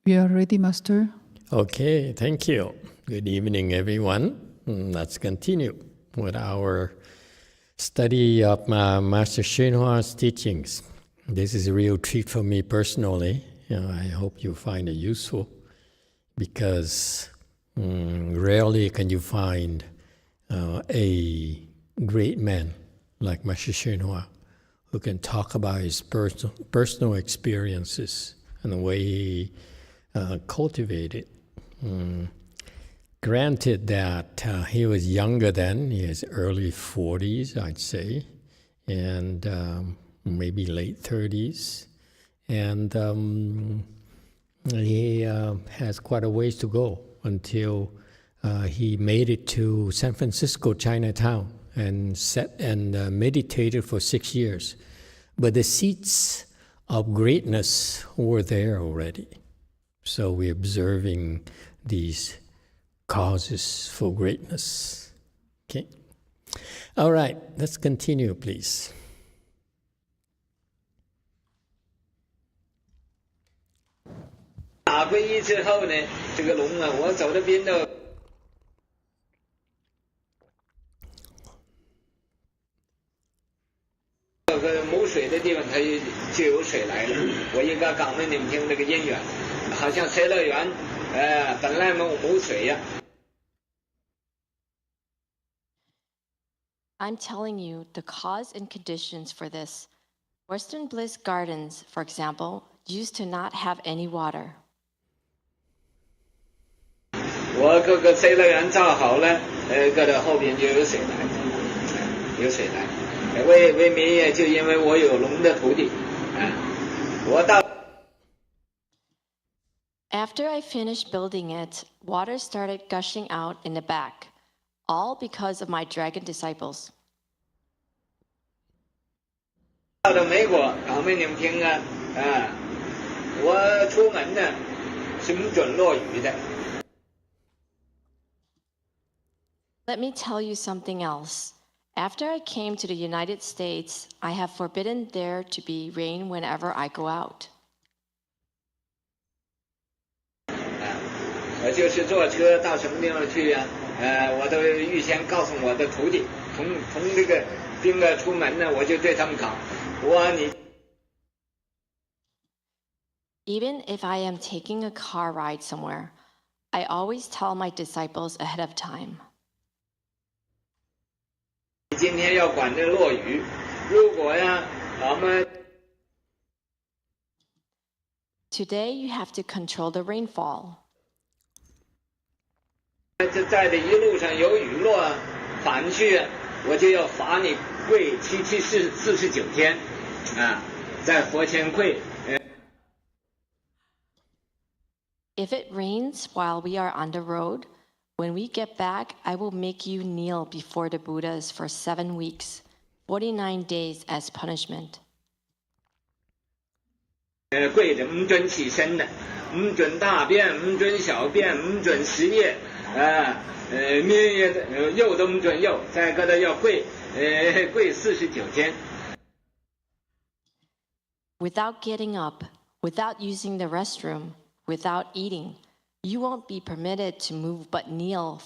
We are ready, Master. Okay, thank you. Good evening, everyone. Let's continue with our study of Master YongHua's teachings. This is a real treat for me personally. I hope you find it useful because rarely can you find a great man like Master YongHua who can talk about his personal experiences and the way he cultivated. Granted that he was younger then, in his early 40s, I'd say, and maybe late 30s. And he has quite a ways to go until he made it to San Francisco, Chinatown, and meditated for 6 years. But the seeds of greatness were there already. So we're observing these causes for greatness. Okay. All right, let's continue, please. I'm telling you the cause and conditions for this. Western Bliss Gardens, for example, used to not have any water. 我各个水乐园造好了，搁到后边就有水来，有水来。为民也就因为我有龙的徒弟，我到。After I finished building it, water started gushing out in the back, all because of my dragon disciples. 到了美国，讲给你们听啊，我出门呢是不准落雨的。 Let me tell you something else. After I came to the United States, I have forbidden there to be rain whenever I go out. 我就是坐车到什么地方去啊？我都预先告诉我的徒弟，从这个宾馆出门呢，我就对他们讲，你。 Even if I am taking a car ride somewhere, I always tell my disciples ahead of time. 今天要管这落雨，如果呀，咱们 Today you have to control the rainfall. 在这一路上有雨落反去，我就要罚你跪49天，在佛前跪。If it rains while we are on the road, when we get back, I will make you kneel before the Buddhas for 7 weeks, 49 days as punishment. 跪着不准起身的，不准大便，不准小便，不准食液，面也肉都不准肉，再搁这要跪49天。Without getting up, without using the restroom, without eating, you won't be permitted to move but kneel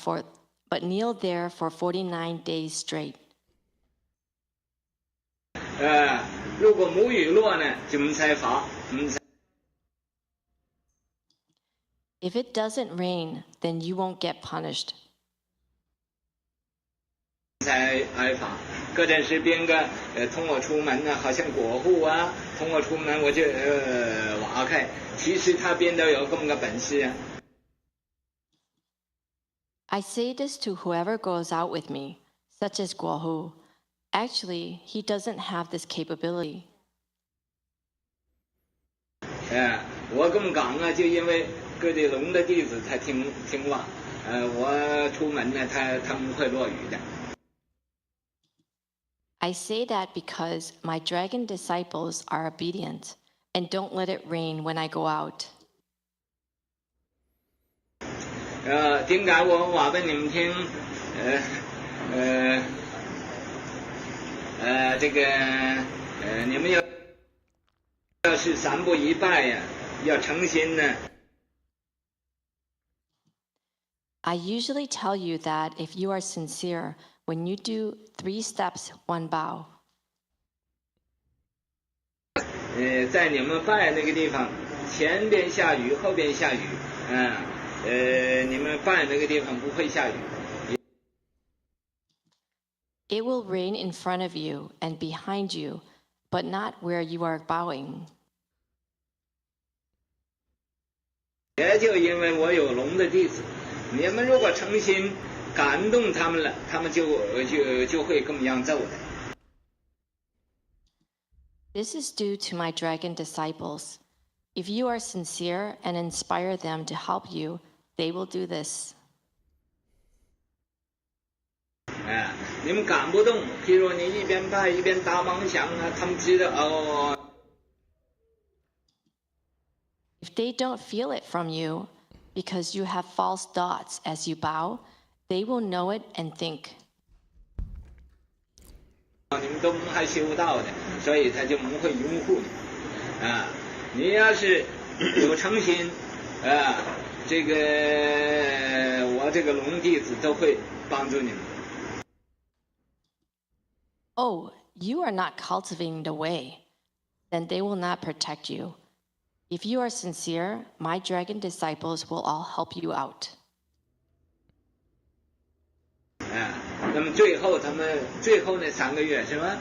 there for 49 days straight. 如果没雨落呢，就不才罚，If it doesn't rain, then you won't get punished. 才挨罚。搁阵时边个同我出门呢，好像过户啊，同我出门我就挖开，其实他边都有这么个本事啊。 I say this to whoever goes out with me, such as YongHua. Actually, he doesn't have this capability. 我这么讲啊，就因为各地龙的弟子才听话。我出门呢，他们会落雨的。 I say that because my dragon disciples are obedient and don't let it rain when I go out. 点解我话俾你们听？这个你们要是3步1拜呀，要诚心呢， I usually tell you that if you are sincere, when you do 3 steps, 1 bow. 在你们拜那个地方，前边下雨，后边下雨，你们拜那个地方不会下雨。It will rain in front of you and behind you, but not where you are bowing. 也就因为我有龙的弟子，你们如果诚心感动他们了，他们就会这么样做的。This is due to my dragon disciples. If you are sincere and inspire them to help you, they will do this. 你们感不动，譬如你一边拜一边打妄想啊，他们知道哦。If they don't feel it from you, because you have false thoughts as you bow, they will know it and think. 你们都还修道的，所以他就不会拥护你啊。你要是有诚心这个我这个龙弟子都会帮助你们。Oh, you are not cultivating the way, then they will not protect you. If you are sincere, my dragon disciples will all help you out. 那么最后那3个月是吧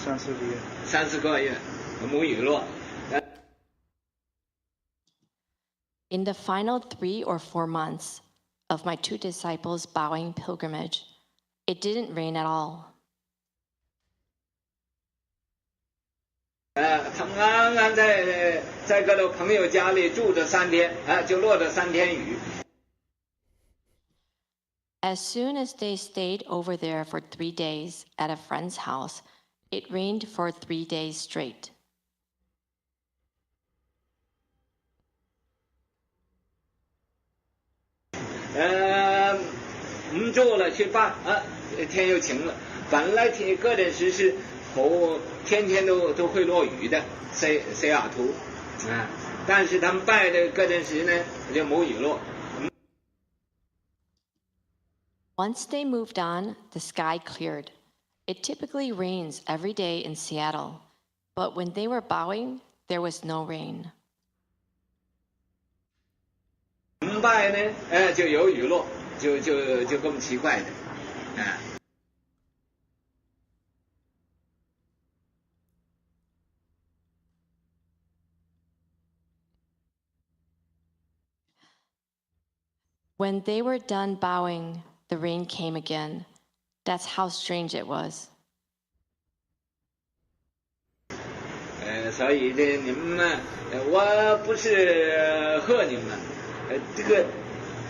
？3-4个月，母语落。In the final 3 or 4 months of my 2 disciples' bowing pilgrimage, it didn't rain at all. 他们安安在个朋友家里住着3天，就落了3天雨。As soon as they stayed over there for 3 days at a friend's house, it rained for 3 days straight. 我们住了去拜天又晴了。本来个人时是天天都会落雨的，西雅图但是他们拜的个人时呢就母雨落。Once they moved on, the sky cleared. It typically rains every day in Seattle, but when they were bowing, there was no rain. 我们拜呢就有雨落，就这么奇怪的When they were done bowing, the rain came again. That's how strange it was. 所以你们我不是贺你们，这个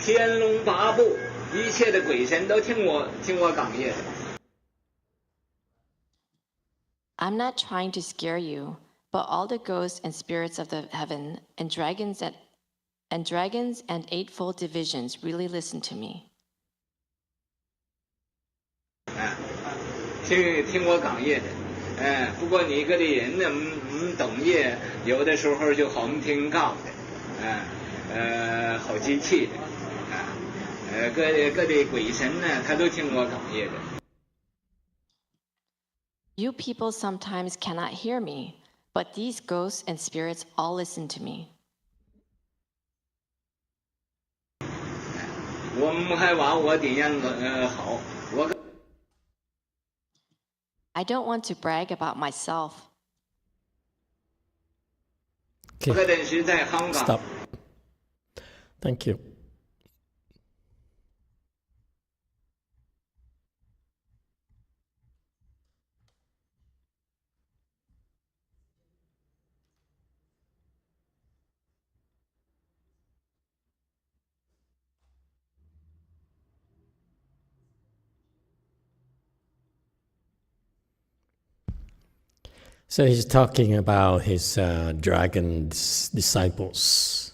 天龙八部一切的鬼神都听我讲业的。I'm not trying to scare you, but all the ghosts and spirits of the heaven and dragons and eightfold divisions really listen to me. 听我讲业的，不过你个的人呢，懂业，有的时候就好听告的，好机器的，各的鬼神呢，他都听我讲业的。You people sometimes cannot hear me, but these ghosts and spirits all listen to me. 我们还话我怎样好，I don't want to brag about myself. Okay. 个人是在香港。 Stop. Thank you. So he's talking about his dragon disciples.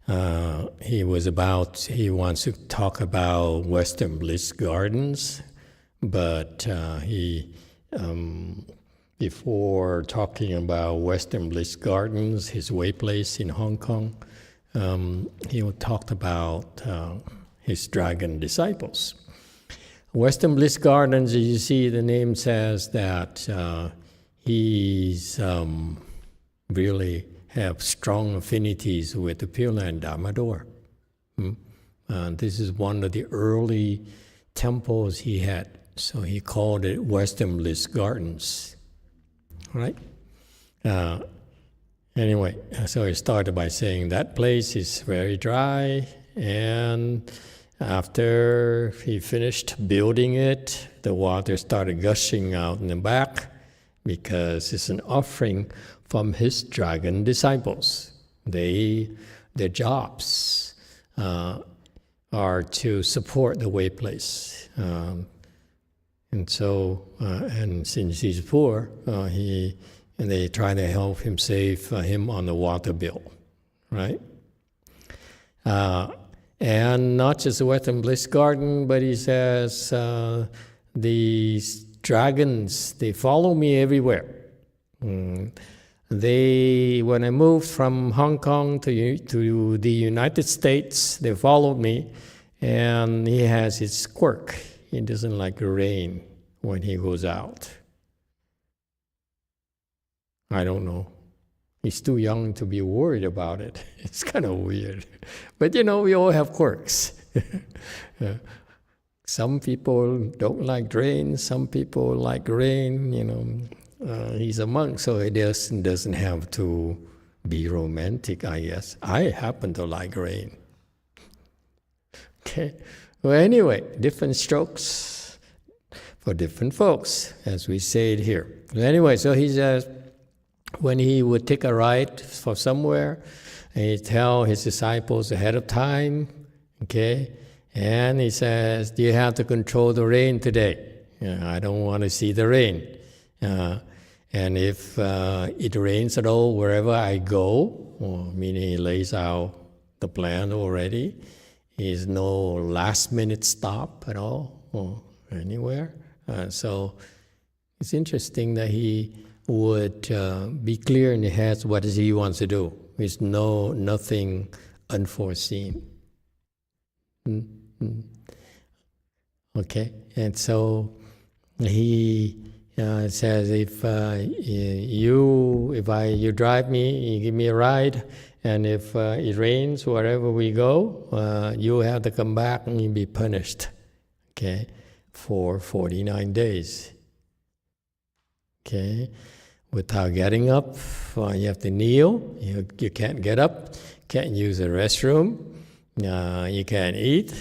He wants to talk about Western Bliss Gardens, but before talking about Western Bliss Gardens, his way place in Hong Kong, he talked about his dragon disciples. Western Bliss Gardens, you see the name says that he's really have strong affinities with the Pure Land Dharma door. This is one of the early temples he had, so he called it Western Bliss Gardens. Right? Anyway, so he started by saying that place is very dry, and after he finished building it, the water started gushing out in the back because it's an offering from his dragon disciples. Their jobs are to support the way place. And since he's poor, they try to help him save him on the water bill, right? And not just the Western Bliss Garden, but he says, these dragons, they follow me everywhere. When I moved from Hong Kong to the United States, they followed me, and he has his quirk. He doesn't like rain when he goes out. I don't know. He's too young to be worried about it. It's kind of weird. But we all have quirks. Some people don't like rain, some people like rain, He's a monk, so he doesn't have to be romantic, I guess. I happen to like rain. Okay. Well, anyway, different strokes for different folks, as we say it here. Anyway, so he says, when he would take a ride for somewhere, he'd tell his disciples ahead of time, okay? And he says, do you have to control the rain today? I don't want to see the rain. And if it rains at all wherever I go, meaning he lays out the plan already, there's no last-minute stop at all or anywhere. So it's interesting that he would be clear in his head what is he wants to do. There's nothing unforeseen. Okay, and so he says, if you drive me, you give me a ride, and if it rains wherever we go, you have to come back and you'll be punished, okay, for 49 days. Okay, without getting up, you have to kneel. You can't get up, can't use the restroom, you can't eat,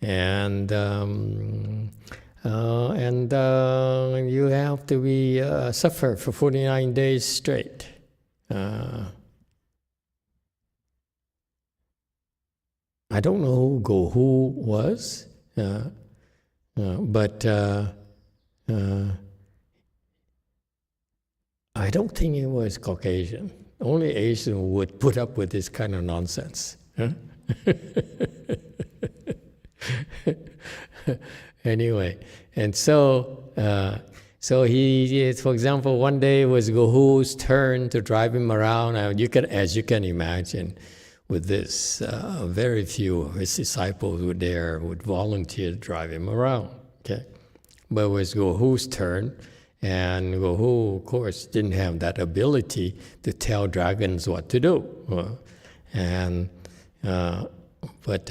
and you have to be suffer for 49 days straight. I don't know who was, but I don't think it was Caucasian. Only Asian would put up with this kind of nonsense. Huh? Anyway, and so he, for example, one day it was Gohu's turn to drive him around. As you can imagine, with this, very few of his disciples would volunteer to drive him around. Okay, but it was Gohu's turn, and Gohu, of course, didn't have that ability to tell dragons what to do. But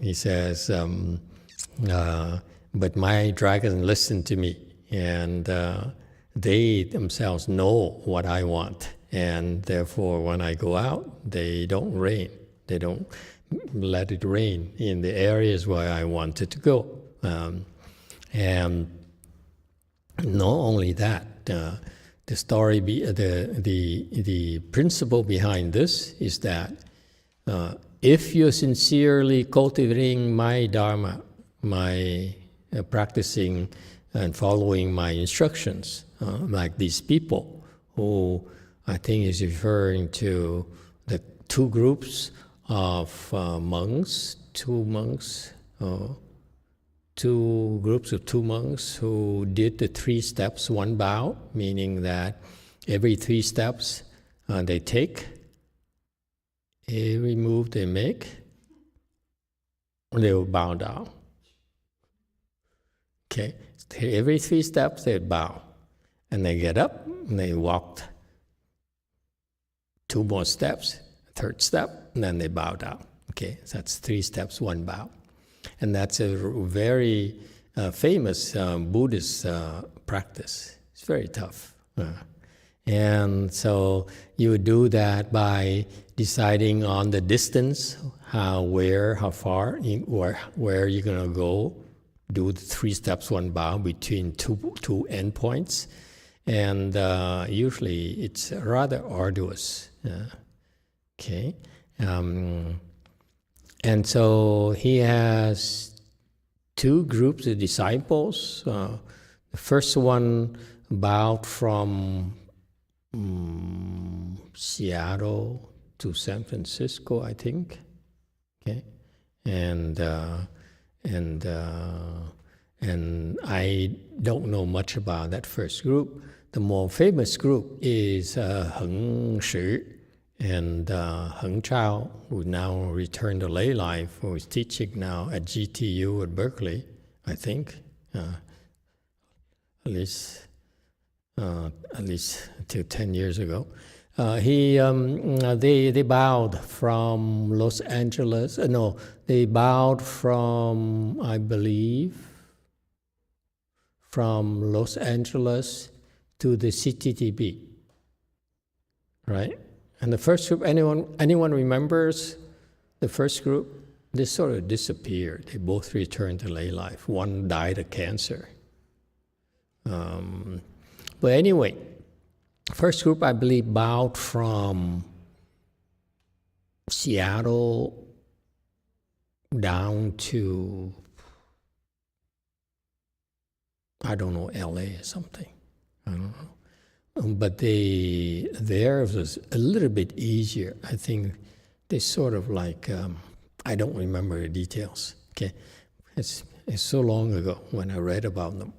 he says, but my dragons listen to me, and they themselves know what I want, and therefore when I go out, they don't rain. They don't let it rain in the areas where I want it to go. And not only that, the principle behind this is that if you're sincerely cultivating my Dharma, my practicing and following my instructions, like these people who I think is referring to the two groups of monks, two groups of two monks who did the 3 steps, 1 bow, meaning that every 3 steps they take, every move they make, they will bow down. Okay, every 3 steps they bow, and they get up and they walk 2 more steps, 3rd step, and then they bow down. Okay, so that's 3 steps, 1 bow, and that's a very famous Buddhist practice. It's very tough. And so you would do that by deciding on the distance, how far, where you're going to go. Do the 3 steps, 1 bow between two endpoints. And usually it's rather arduous. Okay. And so he has 2 groups of disciples. The first one bowed from Seattle to San Francisco, I think. Okay, and I don't know much about that first group. The more famous group is Heng Shi and Heng Chao, who now returned to lay life, who is teaching now at GTU at Berkeley, I think, at least till 10 years ago. They bowed from Los Angeles. They bowed from, I believe, from Los Angeles to the CTTB, right? And the first group, anyone remembers the first group? They sort of disappeared. They both returned to lay life. One died of cancer. But anyway, first group, I believe, bowed from Seattle down to, I don't know, LA or something. I don't know. But theirs was a little bit easier. I think they sort of like, I don't remember the details. Okay, it's so long ago when I read about them.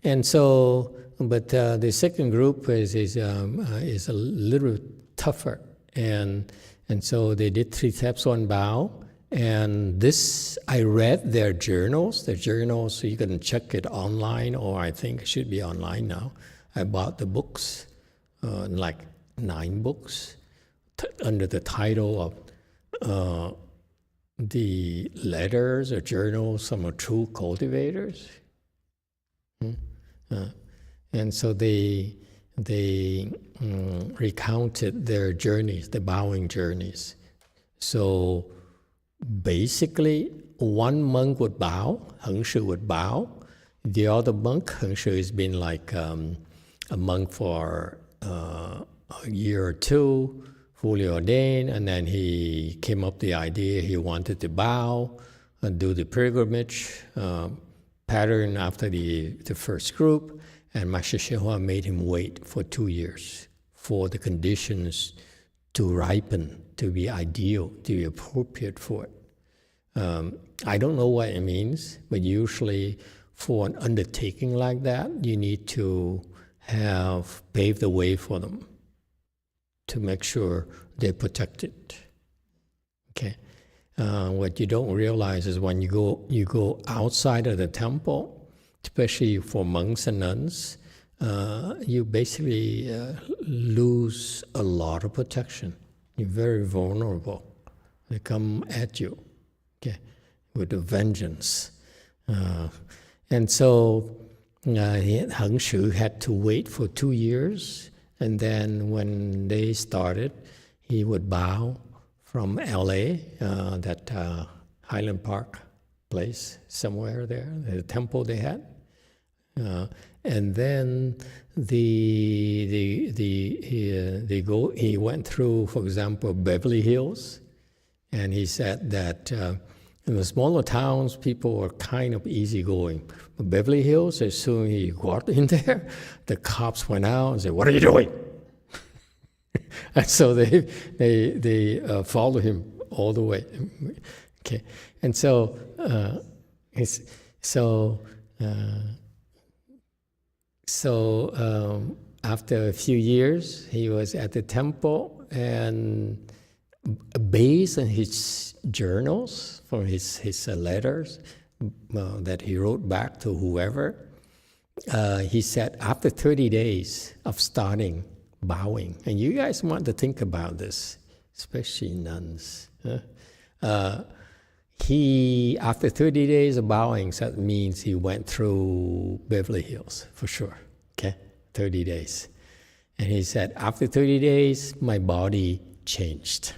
And so, but the second group is a little tougher, and so they did 3 steps, 1 bow. And this, I read their journals. Their journals, so you can check it online, or I think it should be online now. I bought the books, like 9 books, under the title of the letters or journals from true cultivators. And so they recounted their journeys, the bowing journeys. So basically, one monk would bow, Heng Shi would bow. The other monk, Heng Shi, has been like a monk for a year or 2, fully ordained, and then he came up with the idea he wanted to bow and do the pilgrimage pattern after the first group, and Master YongHua made him wait for 2 years for the conditions to ripen, to be ideal, to be appropriate for it. I don't know what it means, but usually for an undertaking like that, you need to have paved the way for them to make sure they're protected. Okay. What you don't realize is when you go outside of the temple, especially for monks and nuns, you basically lose a lot of protection. You're very vulnerable. They come at you, okay, with a vengeance. And so Heng Shi had to wait for 2 years, and then when they started, he would bow from LA, that Highland Park place, somewhere there, the temple they had. And then he went through, for example, Beverly Hills, and he said that in the smaller towns, people were kind of easygoing. But Beverly Hills, as soon as he got in there, the cops went out and said, "What are you doing?" And so they followed him all the way. Okay, and so after a few years, he was at the temple, and based on his journals, from his letters that he wrote back to whoever, he said after 30 days of starting bowing, and you guys want to think about this, especially nuns. He, after 30 days of bowing, so that means he went through Beverly Hills, for sure, okay? 30 days. And he said, after 30 days, my body changed.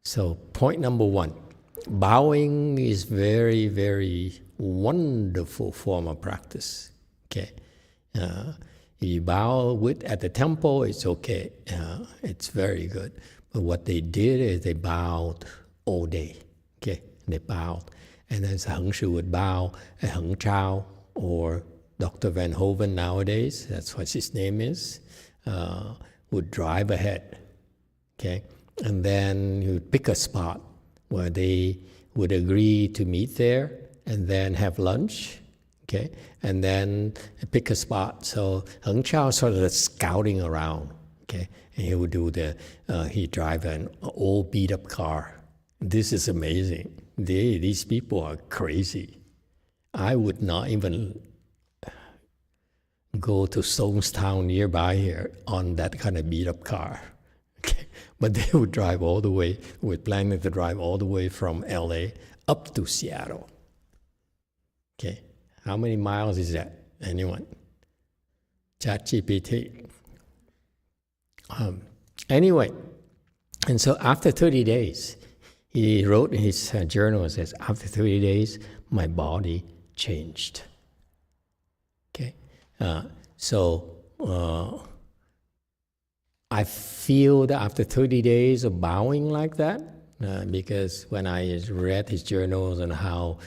So point number one, bowing is very, very wonderful form of practice, okay? If you bow at the temple, it's okay. It's very good. But what they did is they bowed all day, okay? They bowed. And then Heng Shu would bow, Heng Chao, or Dr. Van Hoven nowadays, that's what his name is, would drive ahead, okay? And then he would pick a spot where they would agree to meet there and then have lunch, okay? And then pick a spot. So Heng Chao sort of scouting around, okay? And he would do he'd drive an old beat up car. This is amazing. These people are crazy. I would not even go to Stonestown nearby here on that kind of beat up car. Okay. But they would drive all the way, we're planning to drive all the way from LA up to Seattle. Okay. How many miles is that? Anyone? ChatGPT. Anyway, and so after 30 days, he wrote in his journal, says, after 30 days, my body changed. Okay? I feel that after 30 days of bowing like that, because when I read his journals and how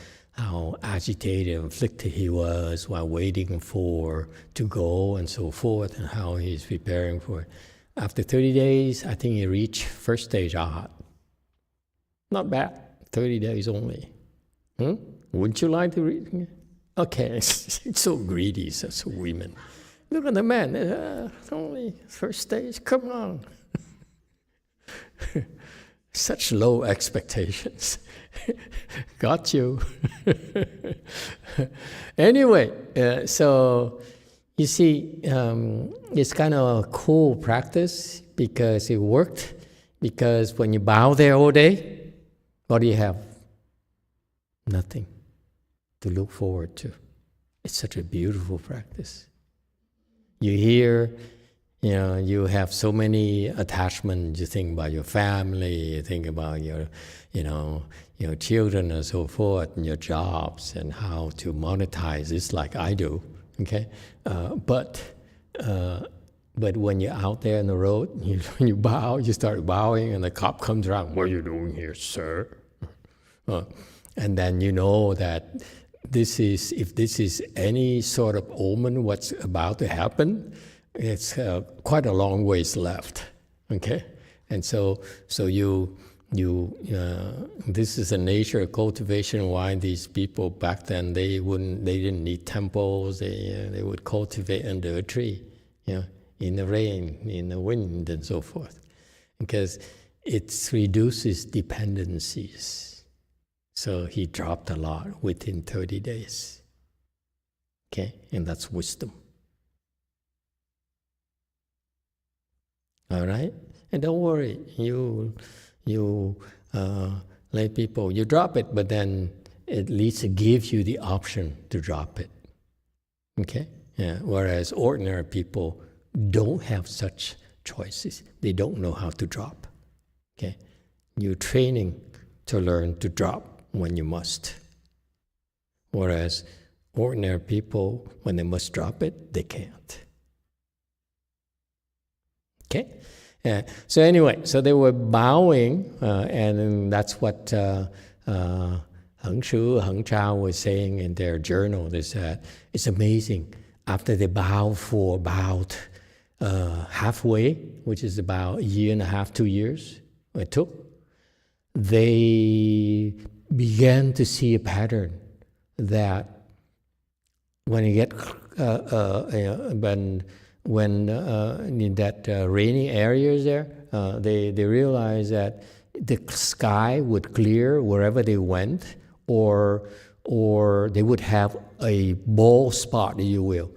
agitated and afflicted he was while waiting to go and so forth, and how he's preparing for it. After 30 days, I think he reached first stage Arhat. Not bad, 30 days only. Wouldn't you like to read? Okay, it's so greedy, such women. Look at the man, only first stage, come on. Such low expectations. Got you. Anyway, so you see, it's kind of a cool practice because it worked. Because when you bow there all day, what do you have? Nothing to look forward to. It's such a beautiful practice. You hear, you have so many attachments. You think about your family, you think about your children and so forth, and your jobs, and how to monetize this like I do, okay? But when you're out there on the road, when you bow, you start bowing, and the cop comes around, what are you doing here, sir? And then you know that if this is any sort of omen what's about to happen, it's quite a long ways left, okay? And so this is the nature of cultivation. Why these people back then they didn't need temples. They would cultivate under a tree, in the rain, in the wind, and so forth, because it reduces dependencies. So he dropped a lot within 30 days. Okay, and that's wisdom. All right, and don't worry, you lay people, you drop it, but then at least it gives you the option to drop it. Okay, yeah. Whereas ordinary people don't have such choices. They don't know how to drop. Okay, you're training to learn to drop when you must. Whereas ordinary people, when they must drop it, they can't. Okay? So anyway, so they were bowing, and that's what Heng Shu, Heng Chao was saying in their journal. They said, it's amazing. After they bowed for about halfway, which is about a year and a half, 2 years it took, they began to see a pattern that when you get when in that rainy areas there, they realized that the sky would clear wherever they went, or they would have a bald spot, if you will.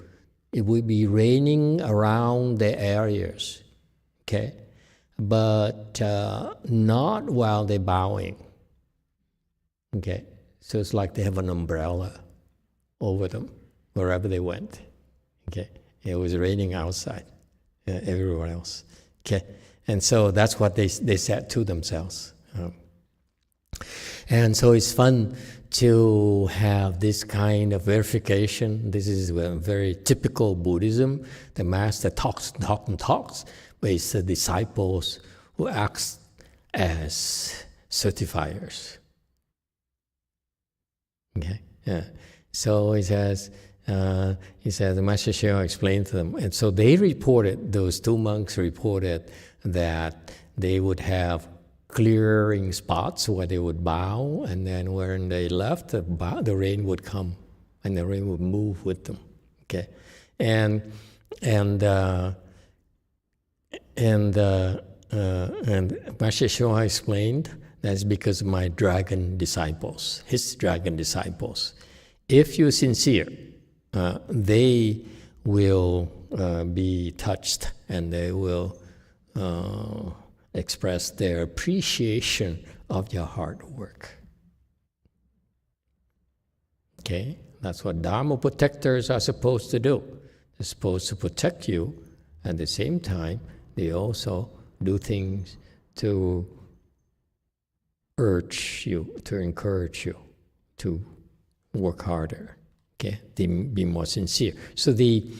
It would be raining around their areas, okay? But not while they're bowing, okay? So it's like they have an umbrella over them wherever they went, okay? It was raining outside, everywhere else, okay? And so that's what they said to themselves. And so it's fun to have this kind of verification. This is very typical Buddhism. The master talks, but it's the disciples who act as certifiers. Okay, yeah. So he says, the Master Sheo explained to them, and so they reported, those two monks reported that they would have clearing spots where they would bow, and then when they left, the rain would come, and the rain would move with them. Okay, and Master Sheo explained that's because of my dragon disciples, his dragon disciples. If you're sincere, they will be touched, and they will express their appreciation of your hard work. Okay? That's what Dharma protectors are supposed to do. They're supposed to protect you. At the same time, they also do things to urge you, to encourage you to work harder. Okay? Be more sincere. So the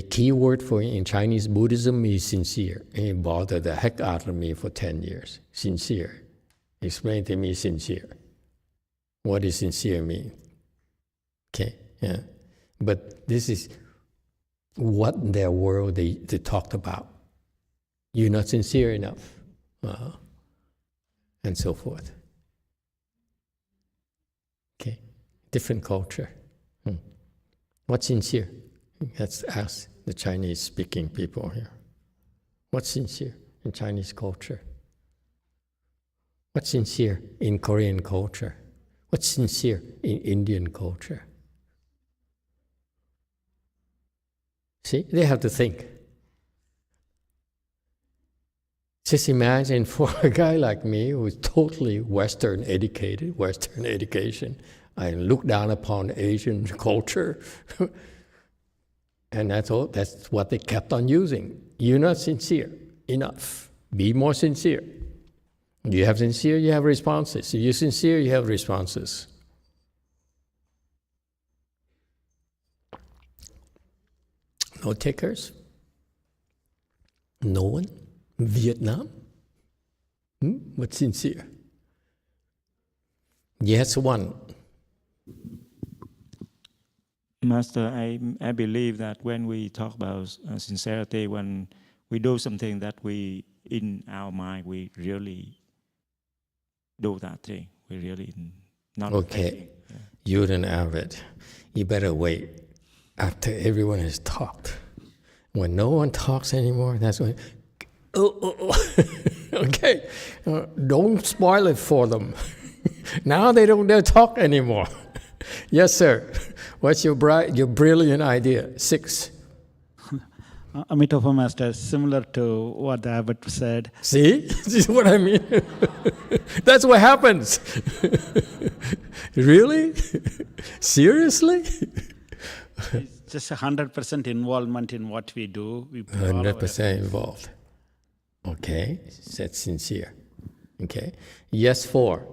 key word for in Chinese Buddhism is sincere. It bothered the heck out of me for 10 years. Sincere. Explain to me sincere. What does sincere mean? Okay, yeah. But this is what in their world they talked about. You're not sincere enough. And so forth. Okay, different culture. What's sincere? Let's ask the Chinese-speaking people here. What's sincere in Chinese culture? What's sincere in Korean culture? What's sincere in Indian culture? See, they have to think. Just imagine for a guy like me who's totally Western education, I look down upon Asian culture. And that's what they kept on using. You're not sincere enough. Be more sincere. You have sincere, you have responses. If you're sincere, you have responses. No takers? No one? Vietnam? What's sincere? Yes, one. Master, I believe that when we talk about sincerity, when we do something that we, in our mind, we really do that thing. We really not okay. Yeah. You're an avid. You better wait after everyone has talked. When no one talks anymore, that's when, okay, don't spoil it for them. Now they don't dare talk anymore. Yes, sir. What's your brilliant idea? 6. Emitofuo Master, similar to what the abbot said. See? This is what I mean. That's what happens. Really? Seriously? It's just 100% involvement in what we do. 100% involved. Okay, that's sincere. Okay. Yes, 4.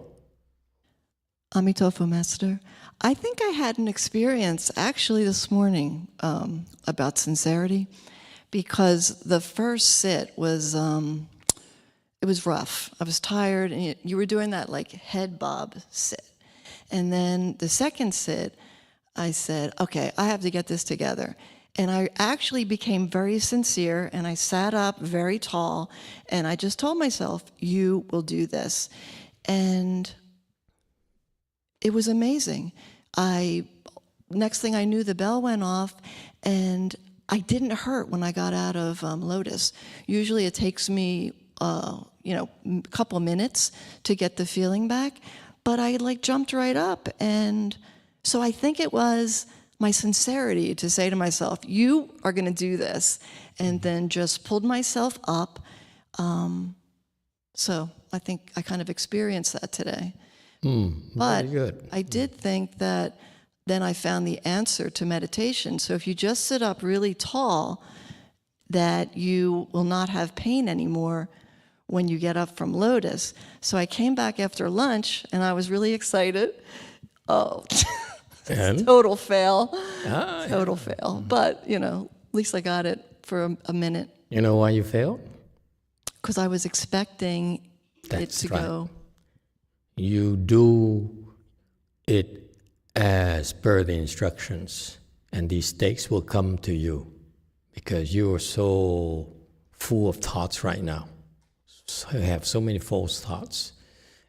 Emitofuo Master, I think I had an experience actually this morning about sincerity, because the first sit was, it was rough. I was tired, and you were doing that like head bob sit. And then the second sit, I said, okay, I have to get this together. And I actually became very sincere, and I sat up very tall, and I just told myself, you will do this. And it was amazing. Next thing I knew, the bell went off, and I didn't hurt when I got out of Lotus. Usually it takes me, a couple minutes to get the feeling back, but I like jumped right up. And so I think it was my sincerity to say to myself, you are going to do this, and then just pulled myself up. So I think I kind of experienced that today. But very good. I did think that then I found the answer to meditation. So if you just sit up really tall, that you will not have pain anymore when you get up from Lotus. So I came back after lunch and I was really excited. Oh, And? total fail. Total Fail. But, at least I got it for a minute. You know why you failed? Because I was expecting That's it to right. go. You do it as per the instructions, and these stakes will come to you because you are so full of thoughts right now. So you have so many false thoughts,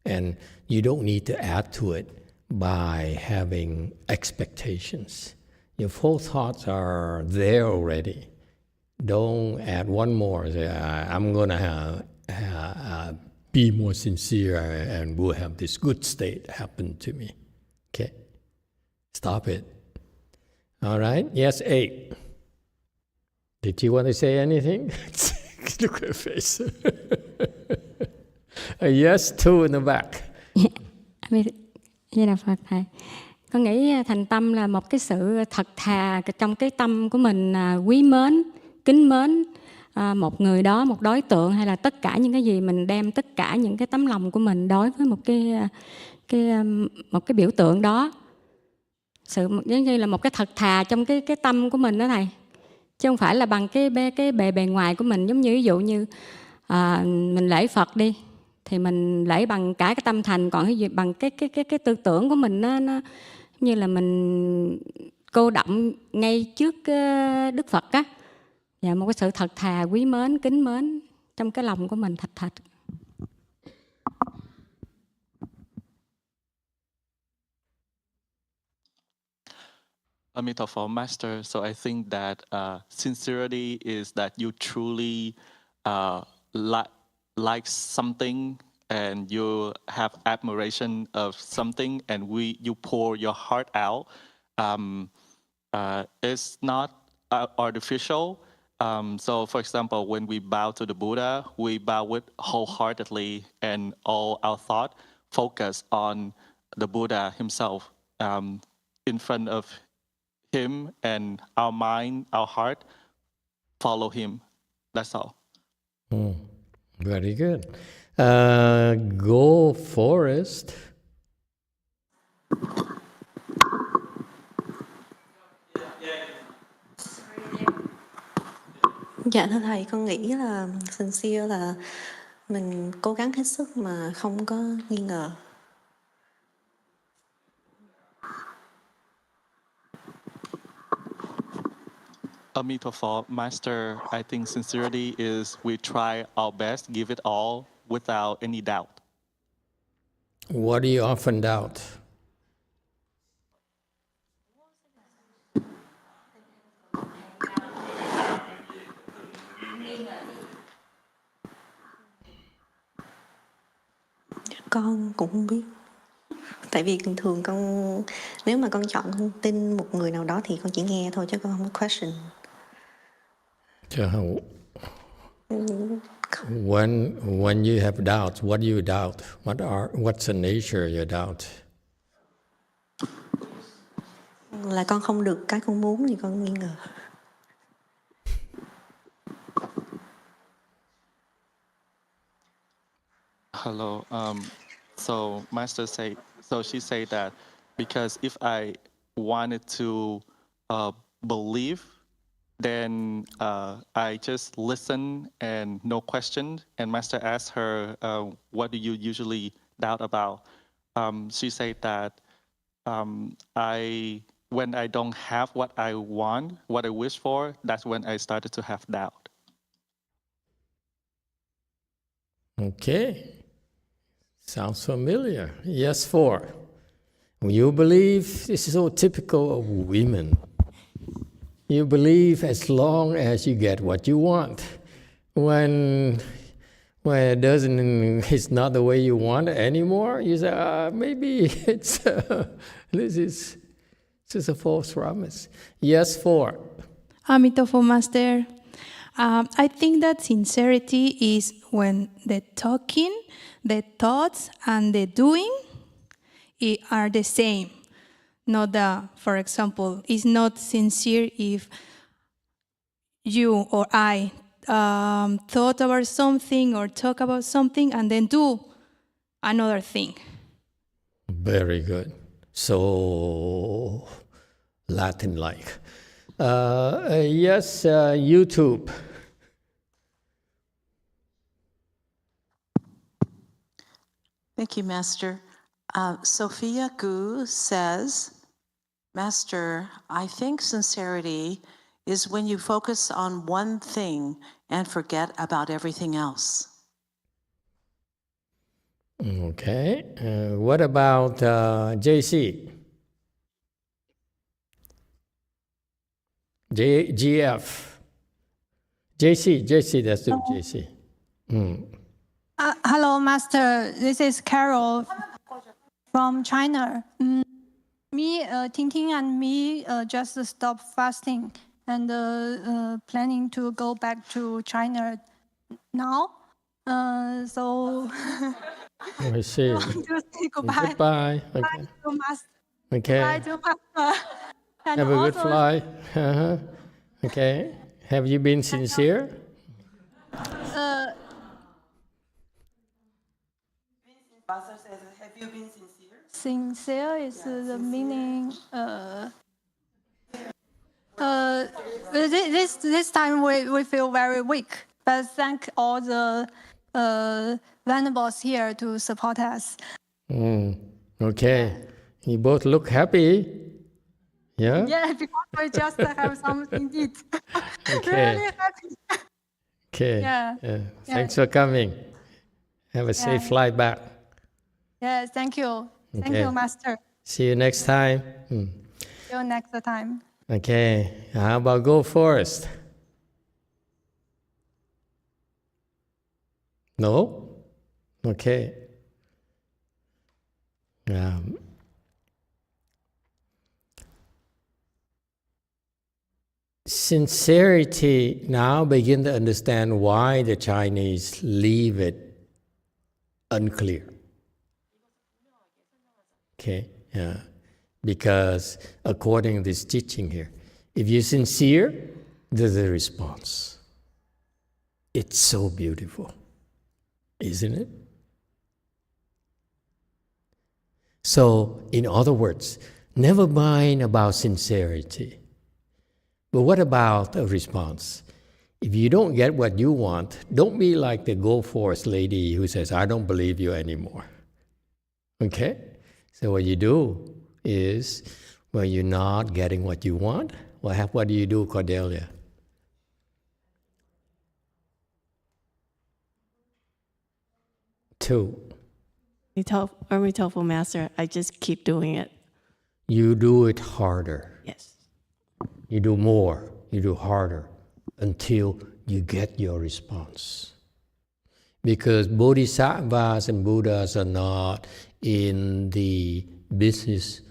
and you don't need to add to it by having expectations. Your false thoughts are there already. Don't add one more. Say, I'm going to be more sincere and will have this good state happen to me. Okay? Stop it. All right? Yes, 8. Did you want to say anything? Look at her face. A yes, 2 in the back. Với Đà Phật Thầy, con nghĩ thành tâm là một cái sự thật thà trong cái tâm của mình, quý mến, kính mến một người đó, một đối tượng, hay là tất cả những cái gì mình đem tất cả những cái tấm lòng của mình đối với một cái biểu tượng đó, sự giống như là một cái thật thà trong cái tâm của mình đó Thầy, chứ không phải là bằng cái bề ngoài của mình. Giống như ví dụ như mình lễ Phật đi, thì mình lễ bằng cả cái tâm thành, còn cái bằng cái tư tưởng của mình nó như là mình cô đọng ngay trước Đức Phật á, và một cái sự thật thà, quý mến, kính mến trong cái lòng của mình thật. Emitofuo Master, so I think that sincerity is that you truly like something and you have admiration of something, and you pour your heart out. It's not artificial. So for example, when we bow to the Buddha, we bow it wholeheartedly, and all our thought focus on the Buddha himself, in front of him, and our mind, our heart follow him. That's all. Very good. Go Forest. Dạ thưa Thầy, con nghĩ là sincere là mình cố gắng hết sức mà không có nghi ngờ. Emitofuo Master, I think sincerity is we try our best, give it all without any doubt. What do you often doubt? Con cũng không biết. Tại vì thường con, nếu mà con chọn tin một người nào đó thì con chỉ nghe thôi chứ con không có question. When you have doubts, what do you doubt? What's the nature of your doubt? Là con không được cái con muốn thì con nghi ngờ. Hello. So Master she said that because if I wanted to believe, then I just listen and no question. And Master asked her, what do you usually doubt about? She said that when I don't have what I want, what I wish for, that's when I started to have doubt. Okay. Sounds familiar. Yes, 4. You believe this is so typical of women. You believe as long as you get what you want. When it's not the way you want it anymore, you say, maybe this is just a false promise. Yes, 4. Emitofuo, Master. I think that sincerity is when the talking, the thoughts, and the doing are the same. Not that, for example, it's not sincere if you or I thought about something or talk about something and then do another thing. Very good. So Latin-like. Yes, YouTube. Thank you, Master. Sophia Gu says, Master, I think sincerity is when you focus on one thing and forget about everything else. Okay. What about JC? GF? JC, that's the JC. Hello, Master. This is Carol from China. Me, Tintin and me just stopped fasting and planning to go back to China now. So I see. to say goodbye. Goodbye. Okay. Bye to Master. Okay. Bye to Master. And Have a good also, flight. Okay. Have you been sincere? Pastor says, have you been sincere? Sincere is the meaning. This time we feel very weak, but thank all the venerables here to support us. Okay. You both look happy. Yeah? Yeah, because we just have something to eat. Okay. Really happy. Okay. Yeah. Thanks for coming. Have a safe flight back. Yes, thank you. Thank Okay. you, Master. See you next time. See you next time. Okay. How about go Forest? No? Okay. Sincerity, now begin to understand why the Chinese leave it unclear. Okay, yeah. Because according to this teaching here, if you're sincere, there's a response. It's so beautiful, isn't it? So, in other words, never mind about sincerity. But what about a response? If you don't get what you want, don't be like the Go Forest lady who says, I don't believe you anymore. Okay? So what you do is, when you're not getting what you want, what do you do, Cordelia? Two. Emitofuo, Master, I just keep doing it. You do it harder. Yes. You do more, you do harder, until you get your response. Because bodhisattvas and Buddhas are not in the business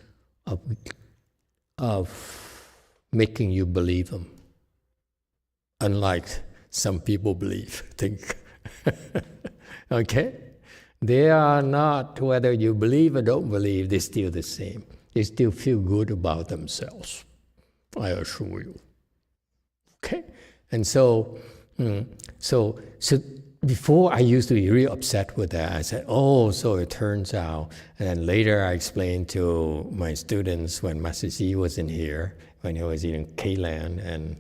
of making you believe them. Unlike some people think. Okay? They are not, whether you believe or don't believe, they're still the same. They still feel good about themselves, I assure you. Okay? And so before I used to be really upset with that. I said, oh, so it turns out. And then later I explained to my students when Master Xi was in here, when he was in K-Land and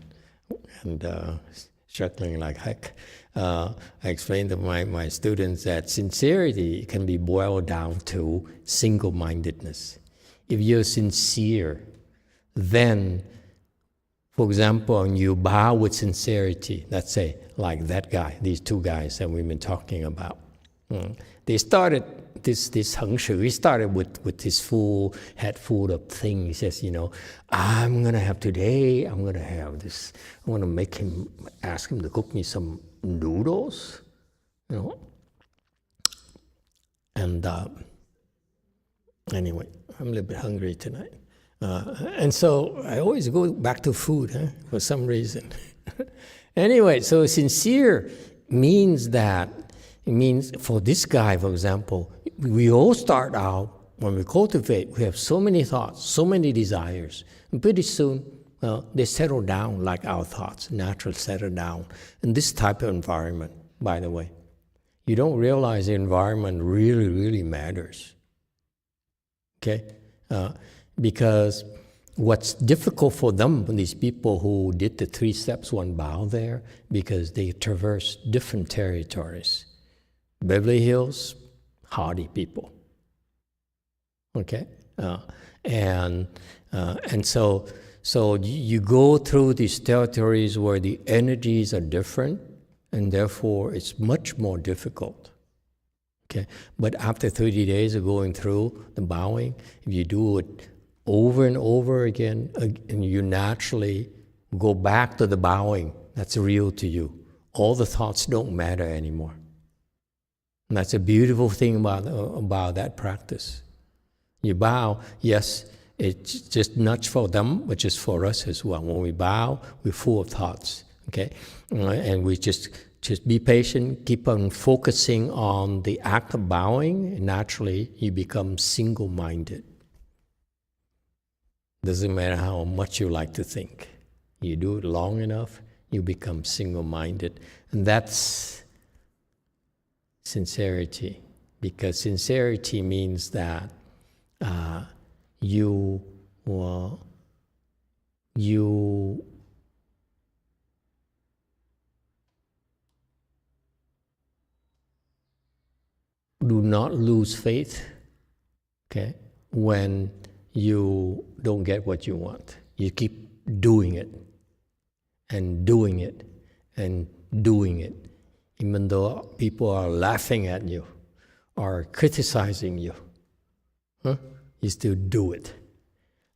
struggling like heck. I explained to my students that sincerity can be boiled down to single-mindedness. If you're sincere, then, for example, when you bow with sincerity, let's say, like that guy, these two guys that we've been talking about, they started this Heng Shui, he started with his head full of things. He says, I'm going to have today, I'm going to have this. I want to ask him to cook me some noodles, And anyway, I'm a little bit hungry tonight. And so I always go back to food for some reason. Anyway, so sincere means for this guy, for example, we all start out, when we cultivate, we have so many thoughts, so many desires. And pretty soon, they settle down like our thoughts, naturally settle down. In this type of environment, by the way, you don't realize the environment really, really matters. Okay? Because what's difficult for them, these people who did the 3 steps, 1 bow there, because they traverse different territories. Beverly Hills, hardy people. Okay? And so you go through these territories where the energies are different, and therefore it's much more difficult. Okay? But after 30 days of going through the bowing, if you do it over and over again, and you naturally go back to the bowing, that's real to you. All the thoughts don't matter anymore. And that's a beautiful thing about that practice. You bow, yes, it's just not for them, but just for us as well. When we bow, we're full of thoughts, okay? And we just be patient, keep on focusing on the act of bowing, and naturally you become single-minded. Doesn't matter how much you like to think. You do it long enough, you become single-minded. And that's sincerity, because sincerity means that you do not lose faith, okay, when you don't get what you want. You keep doing it, and doing it, and doing it, even though people are laughing at you, or criticizing you. You still do it.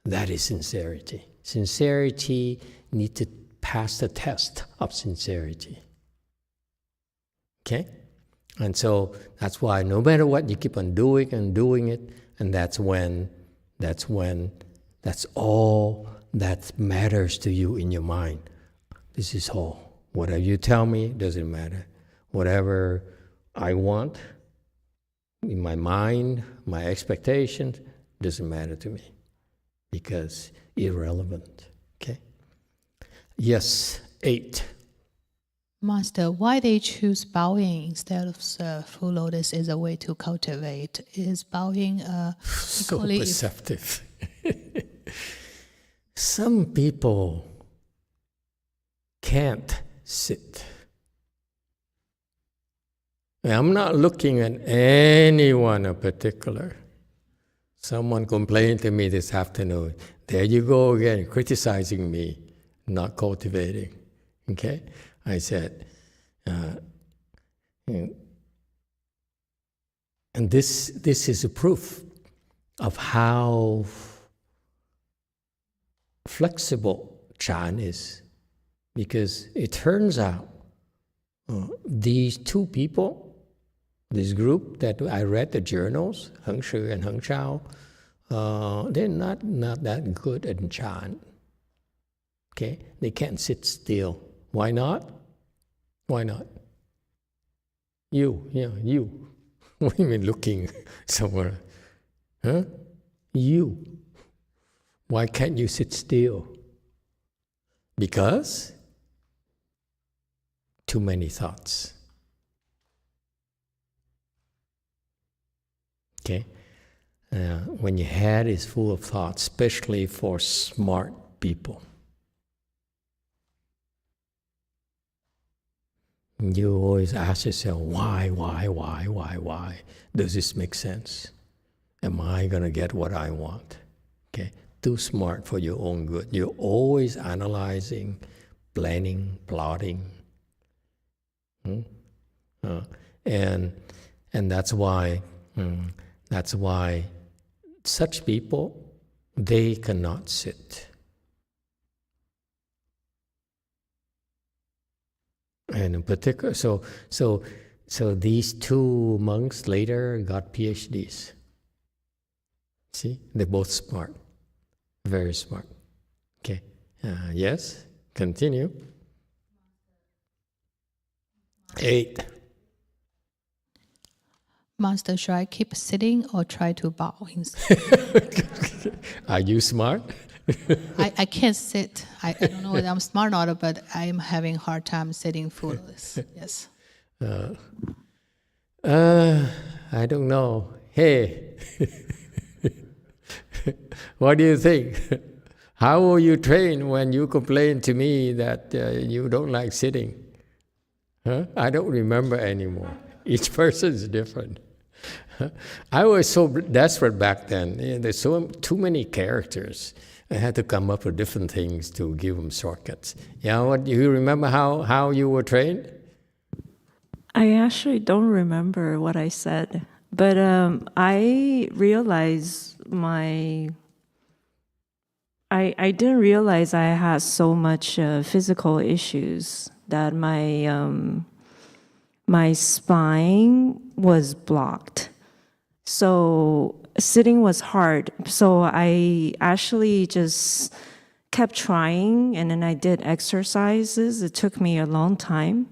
That is sincerity. Sincerity needs to pass the test of sincerity. Okay? And so that's why no matter what, you keep on doing and doing it, and that's all that matters to you in your mind. This is all. Whatever you tell me, doesn't matter. Whatever I want in my mind, my expectations, doesn't matter to me, because irrelevant. Okay? Yes, 8. Master, why they choose bowing instead of full lotus as a way to cultivate? Is bowing so perceptive? Some people can't sit. I'm not looking at anyone in particular. Someone complained to me this afternoon. There you go again, criticizing me, not cultivating. Okay? I said, and this is a proof of how flexible Chan is, because it turns out these 2 people, this group that I read the journals, Heng Shui and Heng Chao, they're not that good at Chan. Okay? They can't sit still. Why not? Why not? You. What do you mean looking somewhere? Huh? You. Why can't you sit still? Because too many thoughts. Okay? When your head is full of thoughts, especially for smart people, you always ask yourself, why? Does this make sense? Am I going to get what I want? Okay? Too smart for your own good. You're always analyzing, planning, plotting. And that's why That's why such people, they cannot sit. And in particular, so these two monks later got PhDs. See, they're both smart, very smart. Okay, yes, continue. 8. Master, should I keep sitting or try to bow instead? Are you smart? I can't sit. I don't know whether I'm smart or not, but I'm having a hard time sitting full lotus. Yes. I don't know. Hey, what do you think? How will you train when you complain to me that you don't like sitting? Huh? I don't remember anymore. Each person is different. I was so desperate back then. There's too many characters. I had to come up with different things to give them shortcuts. Yeah, what do you remember how you were trained? I actually don't remember what I said, but I realized I didn't realize I had so much physical issues that my spine was blocked. So sitting was hard. So I actually just kept trying, and then I did exercises. It took me a long time.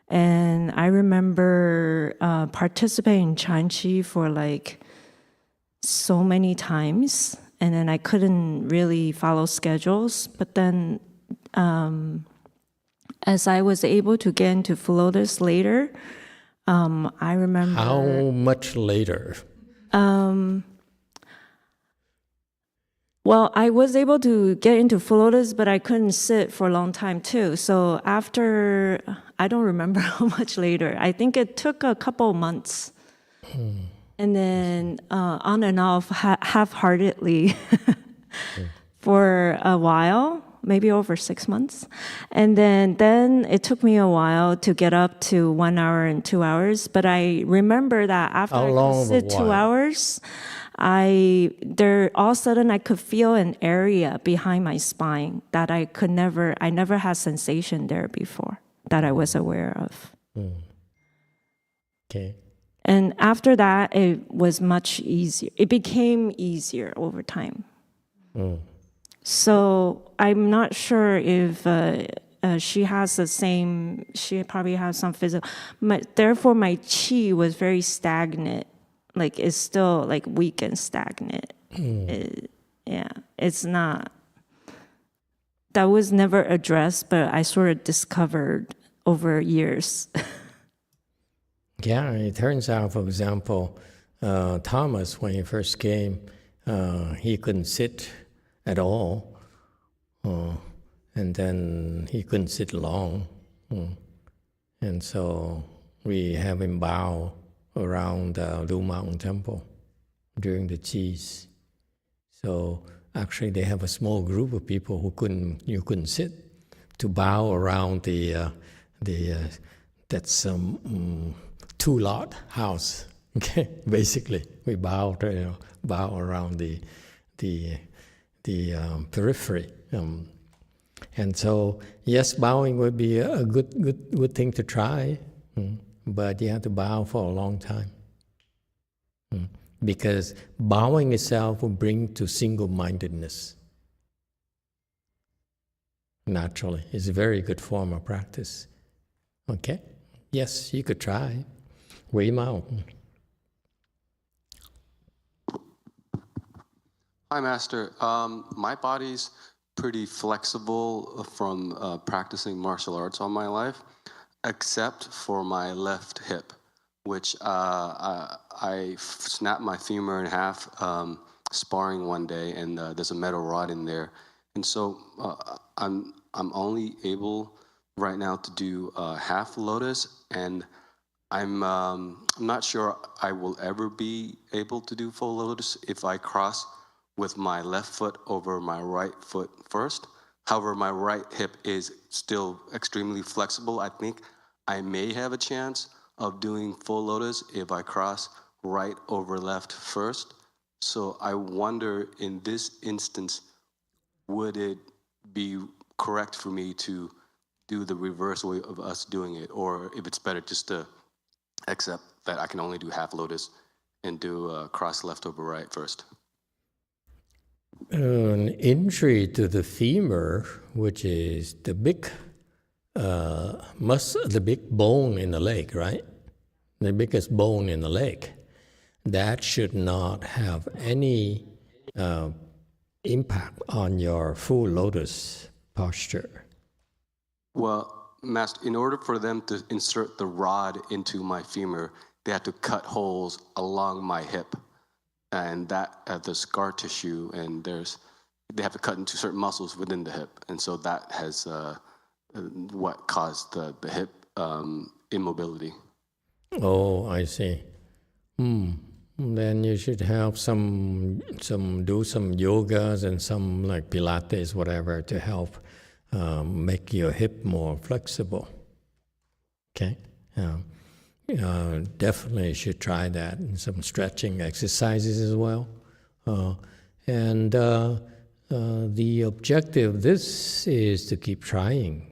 And I remember participating in Chanqi for like so many times, and then I couldn't really follow schedules. But then as I was able to get into Full Lotus later, I remember... How much later? Well, I was able to get into Full Lotus, but I couldn't sit for a long time too. So after, I don't remember how much later. I think it took a couple of months. And then on and off, half-heartedly for a while, maybe over 6 months. And then it took me a while to get up to 1 hour and 2 hours. But I remember that after I could sit 2 hours, all of a sudden I could feel an area behind my spine that I never had sensation there before that I was aware of. Okay. And after that, it was much easier. It became easier over time. So I'm not sure if she has the same, she probably has some physical, therefore my chi was very stagnant. Like it's still like weak and stagnant. It's not, that was never addressed, but I sort of discovered over years. Yeah, it turns out, for example, Thomas, when he first came, he couldn't sit at all. And then he couldn't sit long. And so we have him bow around the Lu Mountain Temple during the Qis. So actually they have a small group of people who couldn't sit, to bow around that's two-lot house. Okay, basically we bow around the periphery. And so yes, bowing would be a good thing to try. But you have to bow for a long time. Because bowing itself will bring to single-mindedness. Naturally. It's a very good form of practice. Okay? Yes, you could try. Wei Mao. Hi, Master. My body's pretty flexible from practicing martial arts all my life, except for my left hip, which I snapped my femur in half sparring one day, and there's a metal rod in there, and so I'm only able right now to do half lotus, and I'm not sure I will ever be able to do full lotus if I cross with my left foot over my right foot first. However, my right hip is still extremely flexible. I think I may have a chance of doing full lotus if I cross right over left first. So I wonder, in this instance, would it be correct for me to do the reverse way of us doing it, or if it's better just to accept that I can only do half lotus and do cross left over right first? An injury to the femur, which is the big muscle, the big bone in the leg, right? The biggest bone in the leg. That should not have any impact on your full lotus posture. Well, Master, in order for them to insert the rod into my femur, they had to cut holes along my hip, and that the scar tissue, and they have to cut into certain muscles within the hip, and so that has what caused the hip immobility. Oh, I see. Then you should have do some yogas and some like Pilates, whatever, to help make your hip more flexible. Okay, definitely should try that, and some stretching exercises as well. And the objective, this is to keep trying.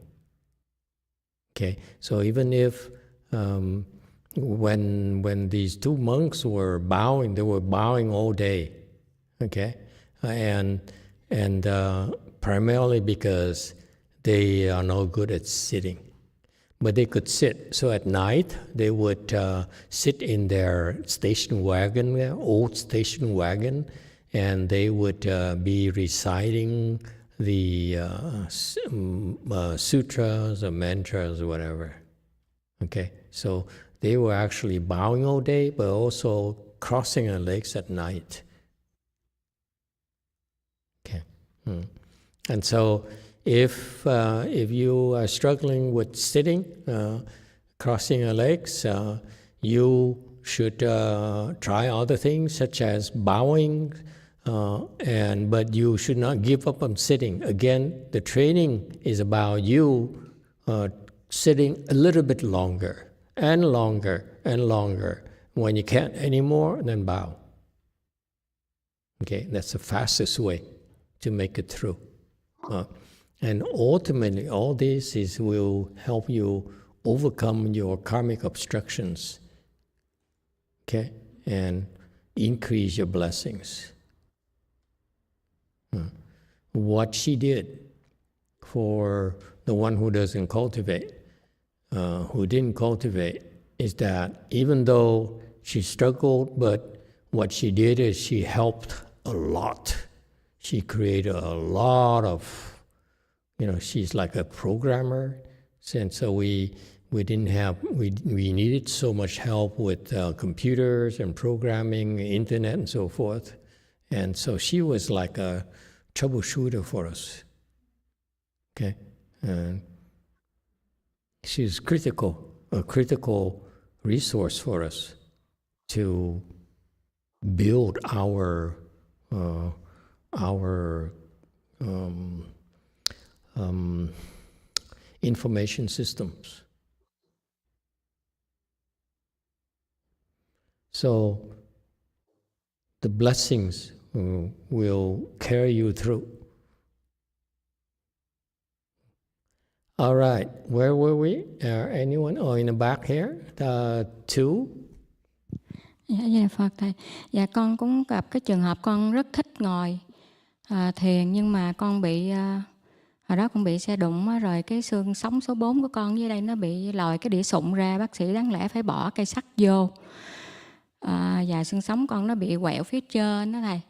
Okay, so even if when these two monks were bowing, they were bowing all day. Okay, and primarily because they are no good at sitting, but they could sit. So at night they would sit in their station wagon, old station wagon, and they would be reciting the sutras or mantras or whatever. Okay, so they were actually bowing all day, but also crossing their legs at night. Okay, and so if you are struggling with sitting, crossing your legs, you should try other things such as bowing, but you should not give up on sitting. Again, the training is about you sitting a little bit longer and longer and longer. When you can't anymore, then bow. Okay, that's the fastest way to make it through. And ultimately, all this will help you overcome your karmic obstructions, okay, and increase your blessings. What she did for the one who doesn't cultivate, who didn't cultivate, is that even though she struggled, but what she did is she helped a lot. She created a lot of, she's like a programmer. And so we needed so much help with computers and programming, internet and so forth. And so she was like a troubleshooter for us. Okay? And she's a critical resource for us to build our information systems. So the blessings will carry you through. All right, where were we? Anyone? Oh, in the back here, two. Dạ Phật thầy. Dạ con cũng gặp cái trường hợp con rất thích ngồi thiền, nhưng mà con bị hồi đó con bị xe đụng rồi cái xương sống số 4 của con dưới đây nó bị lòi cái đĩa sụn ra, bác sĩ đáng lẽ phải bỏ cây sắt vô. Và xương sống con nó bị quẹo phía trên đó thầy.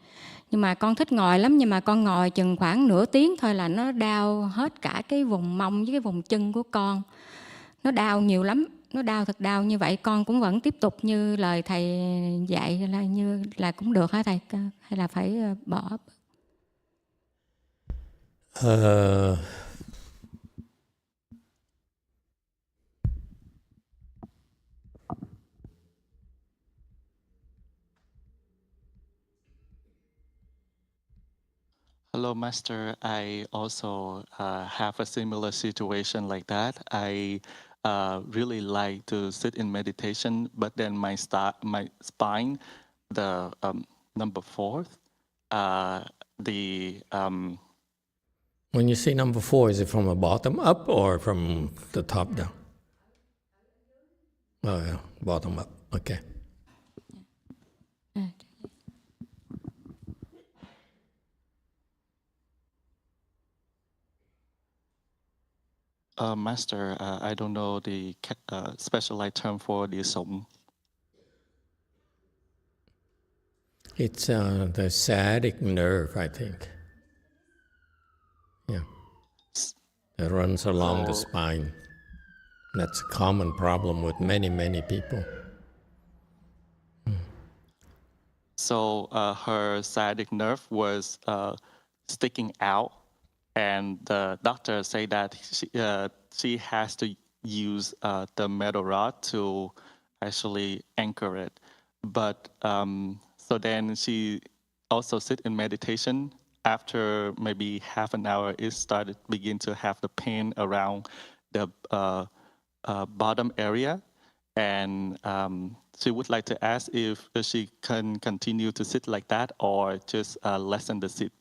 Nhưng mà con thích ngồi lắm, nhưng mà con ngồi chừng khoảng nửa tiếng thôi là nó đau hết cả cái vùng mông với cái vùng chân của con. Nó đau nhiều lắm, nó đau thật đau. Như vậy con cũng vẫn tiếp tục như lời thầy dạy là cũng được hả thầy? Hay là phải bỏ? Hello, Master. I also have a similar situation like that. I really like to sit in meditation, but then my spine, the number 4, When you say number 4, is it from the bottom up or from the top down? Oh yeah, bottom up. Okay. Master, I don't know the specialized term for the sum. It's the sciatic nerve, I think. Yeah. It runs along the spine. That's a common problem with many, many people. So her sciatic nerve was sticking out, and the doctor said that she has to use the metal rod to actually anchor it. But so then she also sit in meditation. After maybe half an hour, it started begin to have the pain around the bottom area, and she would like to ask if she can continue to sit like that or just lessen the sit.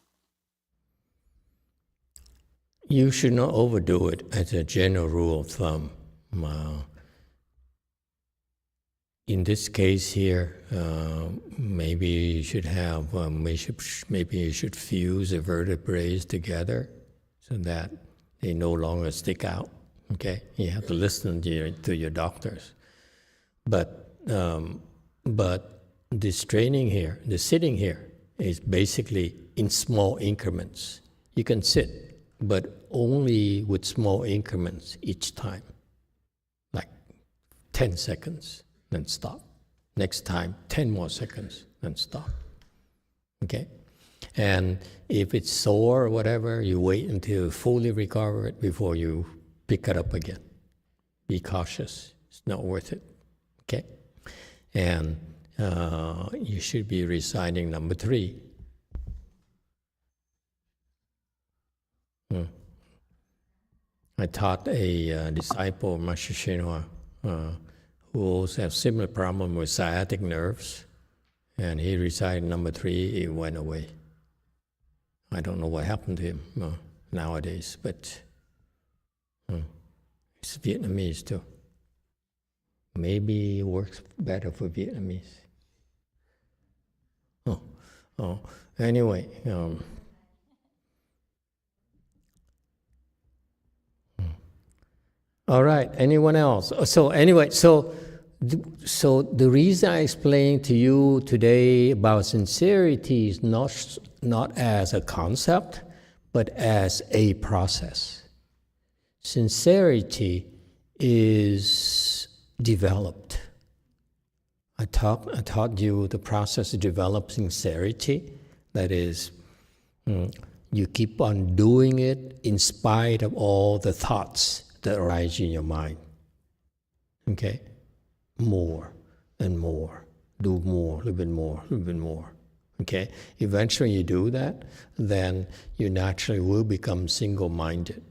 You should not overdo it as a general rule of thumb. In this case here, maybe you should have, maybe you should fuse the vertebrae together so that they no longer stick out. Okay, you have to listen to your doctors. But this training here, the sitting here, is basically in small increments. You can sit, but only with small increments each time, like 10 seconds, then stop. Next time, 10 more seconds, then stop. Okay? And if it's sore or whatever, you wait until you fully recover it before you pick it up again. Be cautious. It's not worth it. Okay? And you should be reciting number 3. I taught a disciple, Master YongHua, who also has similar problem with sciatic nerves, and he recited number 3, it went away. I don't know what happened to him nowadays, but it's Vietnamese too. Maybe it works better for Vietnamese. Anyway, all right, anyone else? So anyway, so the reason I explained to you today about sincerity is not as a concept, but as a process. Sincerity is developed. I taught you the process of developing sincerity. That is, you keep on doing it in spite of all the thoughts that arise in your mind. Okay? More and more. Do more, a little bit more, a little bit more. Okay? Eventually you do that, then you naturally will become single-minded.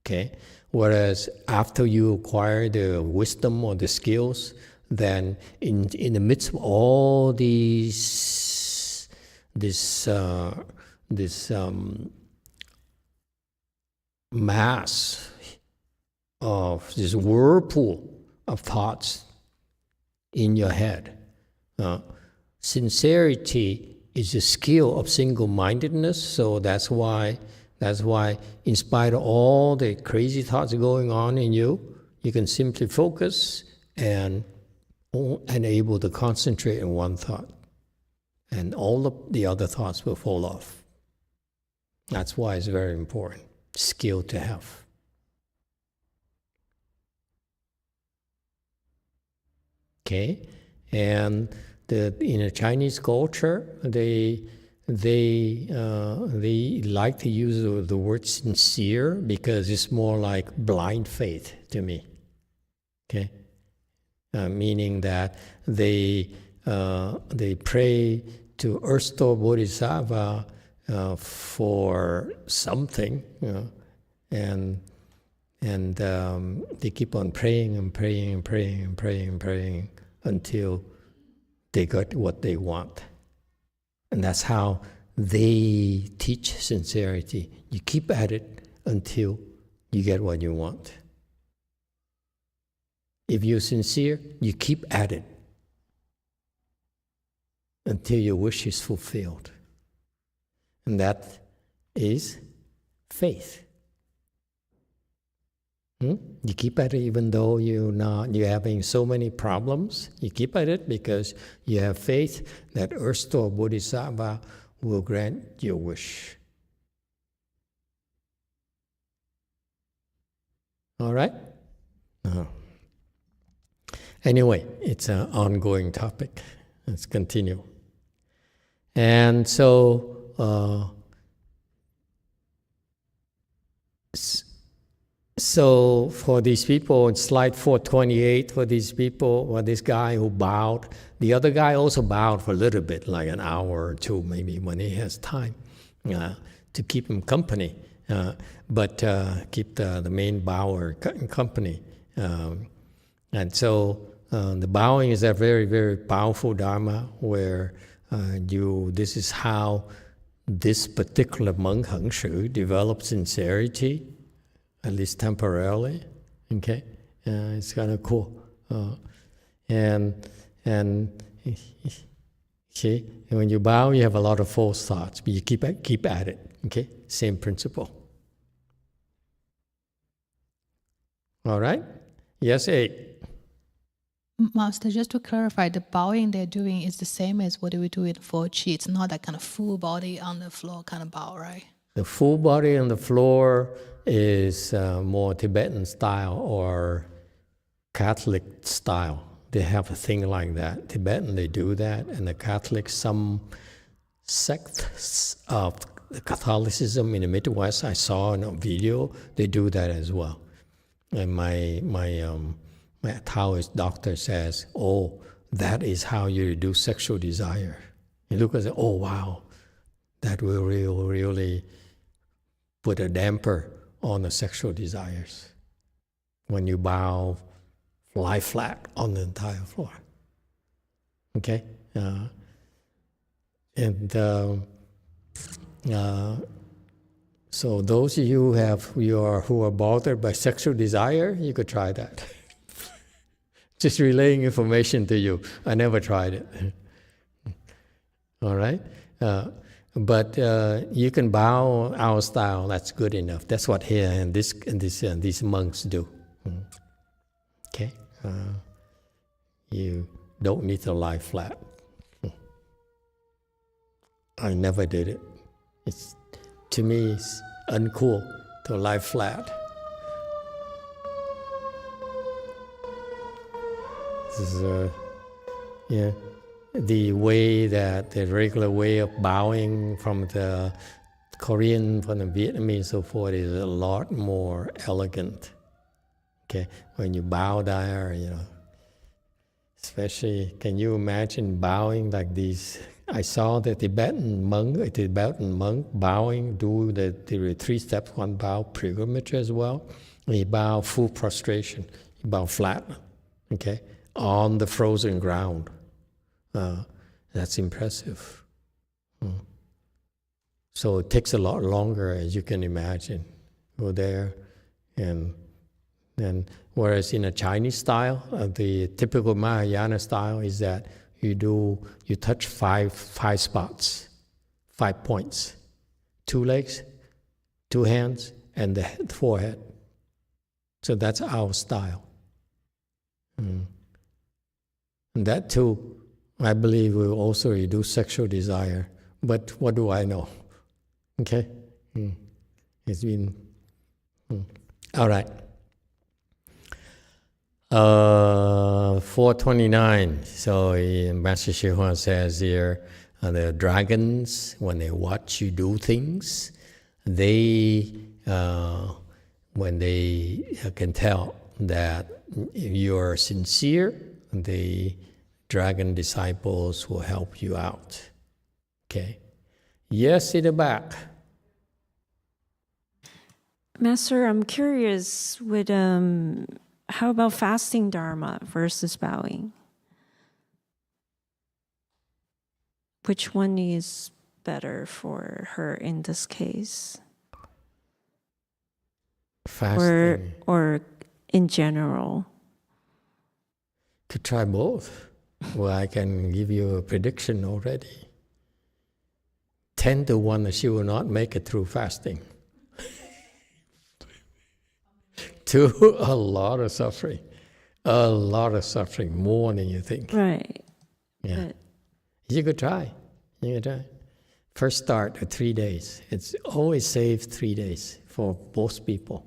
Okay? Whereas after you acquire the wisdom or the skills, then in the midst of all this mass of this whirlpool of thoughts in your head, sincerity is a skill of single-mindedness. So that's why, in spite of all the crazy thoughts going on in you, you can simply focus and able to concentrate on one thought, and all of the other thoughts will fall off. That's why it's very important skill to have. Okay, and in a Chinese culture, they like to use the word sincere because it's more like blind faith to me. Okay, meaning that they pray to Earth-store Bodhisattva for something, and And they keep on praying and praying and praying and praying and praying until they got what they want. And that's how they teach sincerity. You keep at it until you get what you want. If you're sincere, you keep at it until your wish is fulfilled. And that is faith. You keep at it even though you're having so many problems. You keep at it because you have faith that Erstwhile Bodhisattva will grant your wish. All right? Anyway, it's an ongoing topic. Let's continue. And so, so for these people, in slide 428, for these people, or this guy who bowed, the other guy also bowed for a little bit, like an hour or two, maybe when he has time, to keep him company, but keep the main bower company. And so the bowing is a very, very powerful Dharma where this is how this particular monk, Heng Shu, develops sincerity, at least temporarily. Okay, it's kind of cool. And see, when you bow, you have a lot of false thoughts, but you keep at it. Okay, same principle. All right. Yes, 8. Master, just to clarify, the bowing they're doing is the same as what we do in 4-chi. It's not that kind of full body on the floor kind of bow, right? The full body on the floor is more Tibetan style or Catholic style. They have a thing like that. Tibetan, they do that, and the Catholics, some sects of Catholicism in the Midwest, I saw in a video, they do that as well. And my Taoist doctor says, oh, that is how you reduce sexual desire. You look and say, oh, wow, that will really put a damper on the sexual desires when you bow, lie flat on the entire floor. Okay? So those of you who are bothered by sexual desire, you could try that. Just relaying information to you. I never tried it. All right? But you can bow our style. That's good enough. That's what here and these monks do. Okay? You don't need to lie flat. I never did it. To me, it's uncool to lie flat. This is the regular way of bowing from the Korean, from the Vietnamese, and so forth is a lot more elegant. Okay, when you bow there, especially, can you imagine bowing like these? I saw the Tibetan monk bowing, do the 3 steps, 1 bow pilgrimage as well. And he bowed full prostration. He bowed flat, okay, on the frozen ground. That's impressive. So it takes a lot longer, as you can imagine. Go there, and then whereas in a Chinese style, the typical Mahayana style is that you touch 5 spots, 5 points, 2 legs, 2 hands, and the forehead. So that's our style. And that too, I believe, will also reduce sexual desire. But what do I know? Okay? It's been... All right. 429. So Master YongHua says here, the dragons, when they watch you do things, when they can tell that you're sincere, the dragon disciples will help you out. Okay? Yes, in the back. Master, I'm curious with how about fasting Dharma versus bowing? Which one is better for her in this case? Fasting. Or in general? Could try both. Well, I can give you a prediction already. 10 to 1 that she will not make it through fasting. 2, a lot of suffering. A lot of suffering, more than you think. Right. Yeah. You could try. You could try. First start at 3 days. It's always safe 3 days for most people.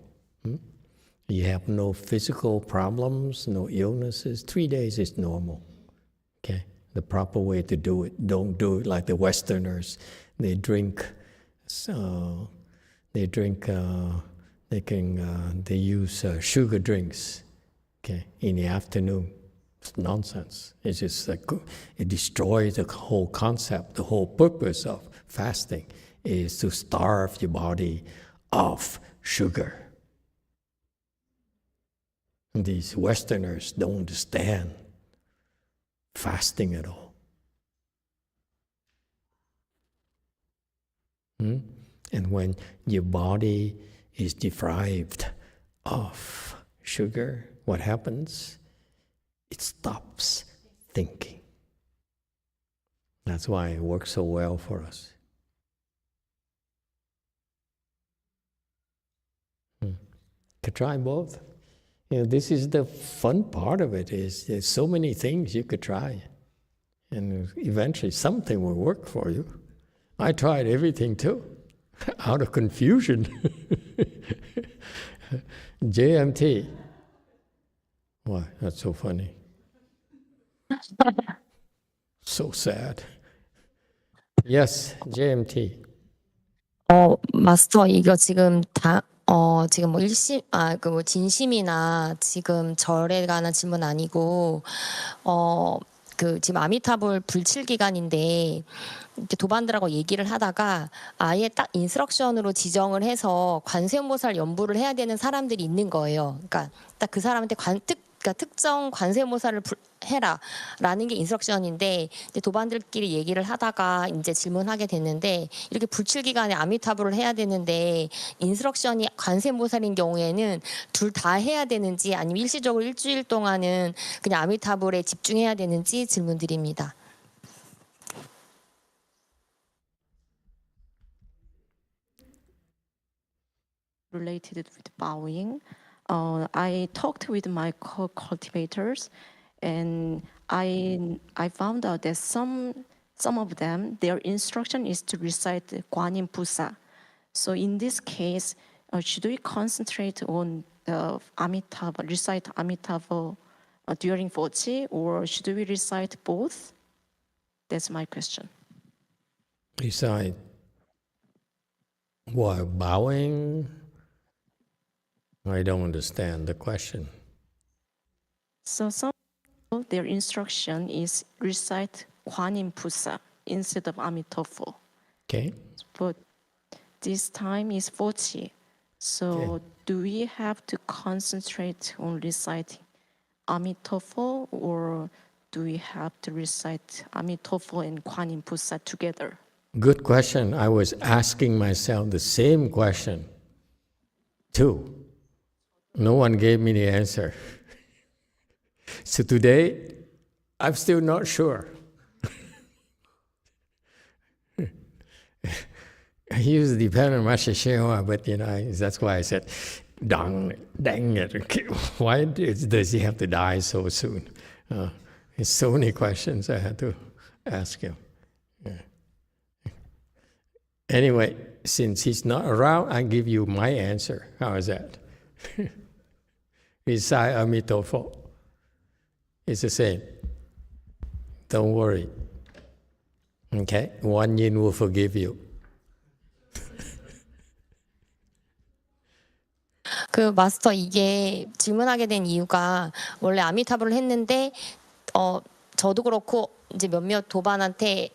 You have no physical problems, no illnesses. 3 days is normal. Okay, the proper way to do it. Don't do it like the Westerners. They drink. They use sugar drinks. Okay, in the afternoon. It's nonsense. It's just like it destroys the whole concept. The whole purpose of fasting is to starve your body of sugar. These Westerners don't understand fasting at all. And when your body is deprived of sugar, what happens? It stops thinking. That's why it works so well for us. Could try both. You know, this is the fun part of it, is there's so many things you could try. And eventually something will work for you. I tried everything too, out of confusion. JMT. Why? That's so funny. So sad. Yes, JMT. 마스터, 이거 지금 지금 뭐 진심이나 지금 절에 관한 질문 아니고, 지금 아미타불 불칠 기간인데, 이렇게 도반들하고 얘기를 하다가 아예 딱 인스트럭션으로 지정을 해서 관세음보살 연부를 해야 되는 사람들이 있는 거예요. 그러니까 딱 그 사람한테 특정 관세음보살을 해라라는 게 인스트럭션인데, 이제 도반들끼리 얘기를 하다가 이제 질문하게 됐는데, 이렇게 불칠 기간에 아미타불을 해야 되는데 인스트럭션이 관세음보살인 경우에는 둘 다 해야 되는지, 아니면 일시적으로 일주일 동안은 그냥 아미타불에 집중해야 되는지 질문드립니다. Related with bowing, I talked with my cultivators, and I found out that some of them, their instruction is to recite Guanyin Pusa. So in this case, should we concentrate on the Amitabha, recite Amitabha during Fochi, or should we recite both? That's my question. Recite while bowing? I don't understand the question. So some people, their instruction is recite Guanyin Pusa instead of Emitofuo. Okay. But this time is Fochi. So do we have to concentrate on reciting Emitofuo, or do we have to recite Emitofuo and Guanyin Pusa together? Good question. I was asking myself the same question too. No one gave me the answer. So today, I'm still not sure. I used to depend on Master YongHua, but that's why I said, dang it. Why does he have to die so soon? There's so many questions I had to ask him. Yeah. Anyway, since he's not around, I give you my answer. How is that? Recite Emitofuo. It's the same. Don't worry. Okay? One yin will forgive you. 마스터, 이게 질문하게 된 이유가, 원래 아미타불을 했는데 저도 그렇고 이제 몇몇 도반한테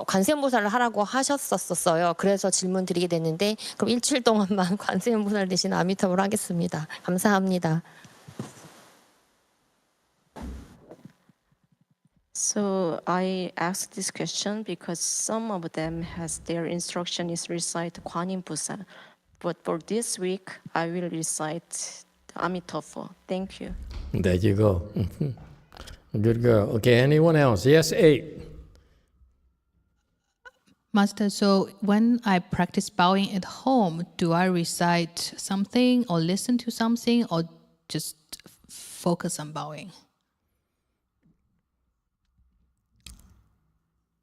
관세음보살을 하라고 하셨었어요. 그래서 질문 드리게 됐는데 그럼 일주일 동안만 관세음보살 대신 아미타불 하겠습니다. 감사합니다. So I asked this question because some of them has their instruction is recite Guanyin Busan, but for this week I will recite Emitofuo. Thank you. There you go. Good girl. Okay, anyone else? Yes, 8. Master, so when I practice bowing at home, do I recite something or listen to something or just focus on bowing?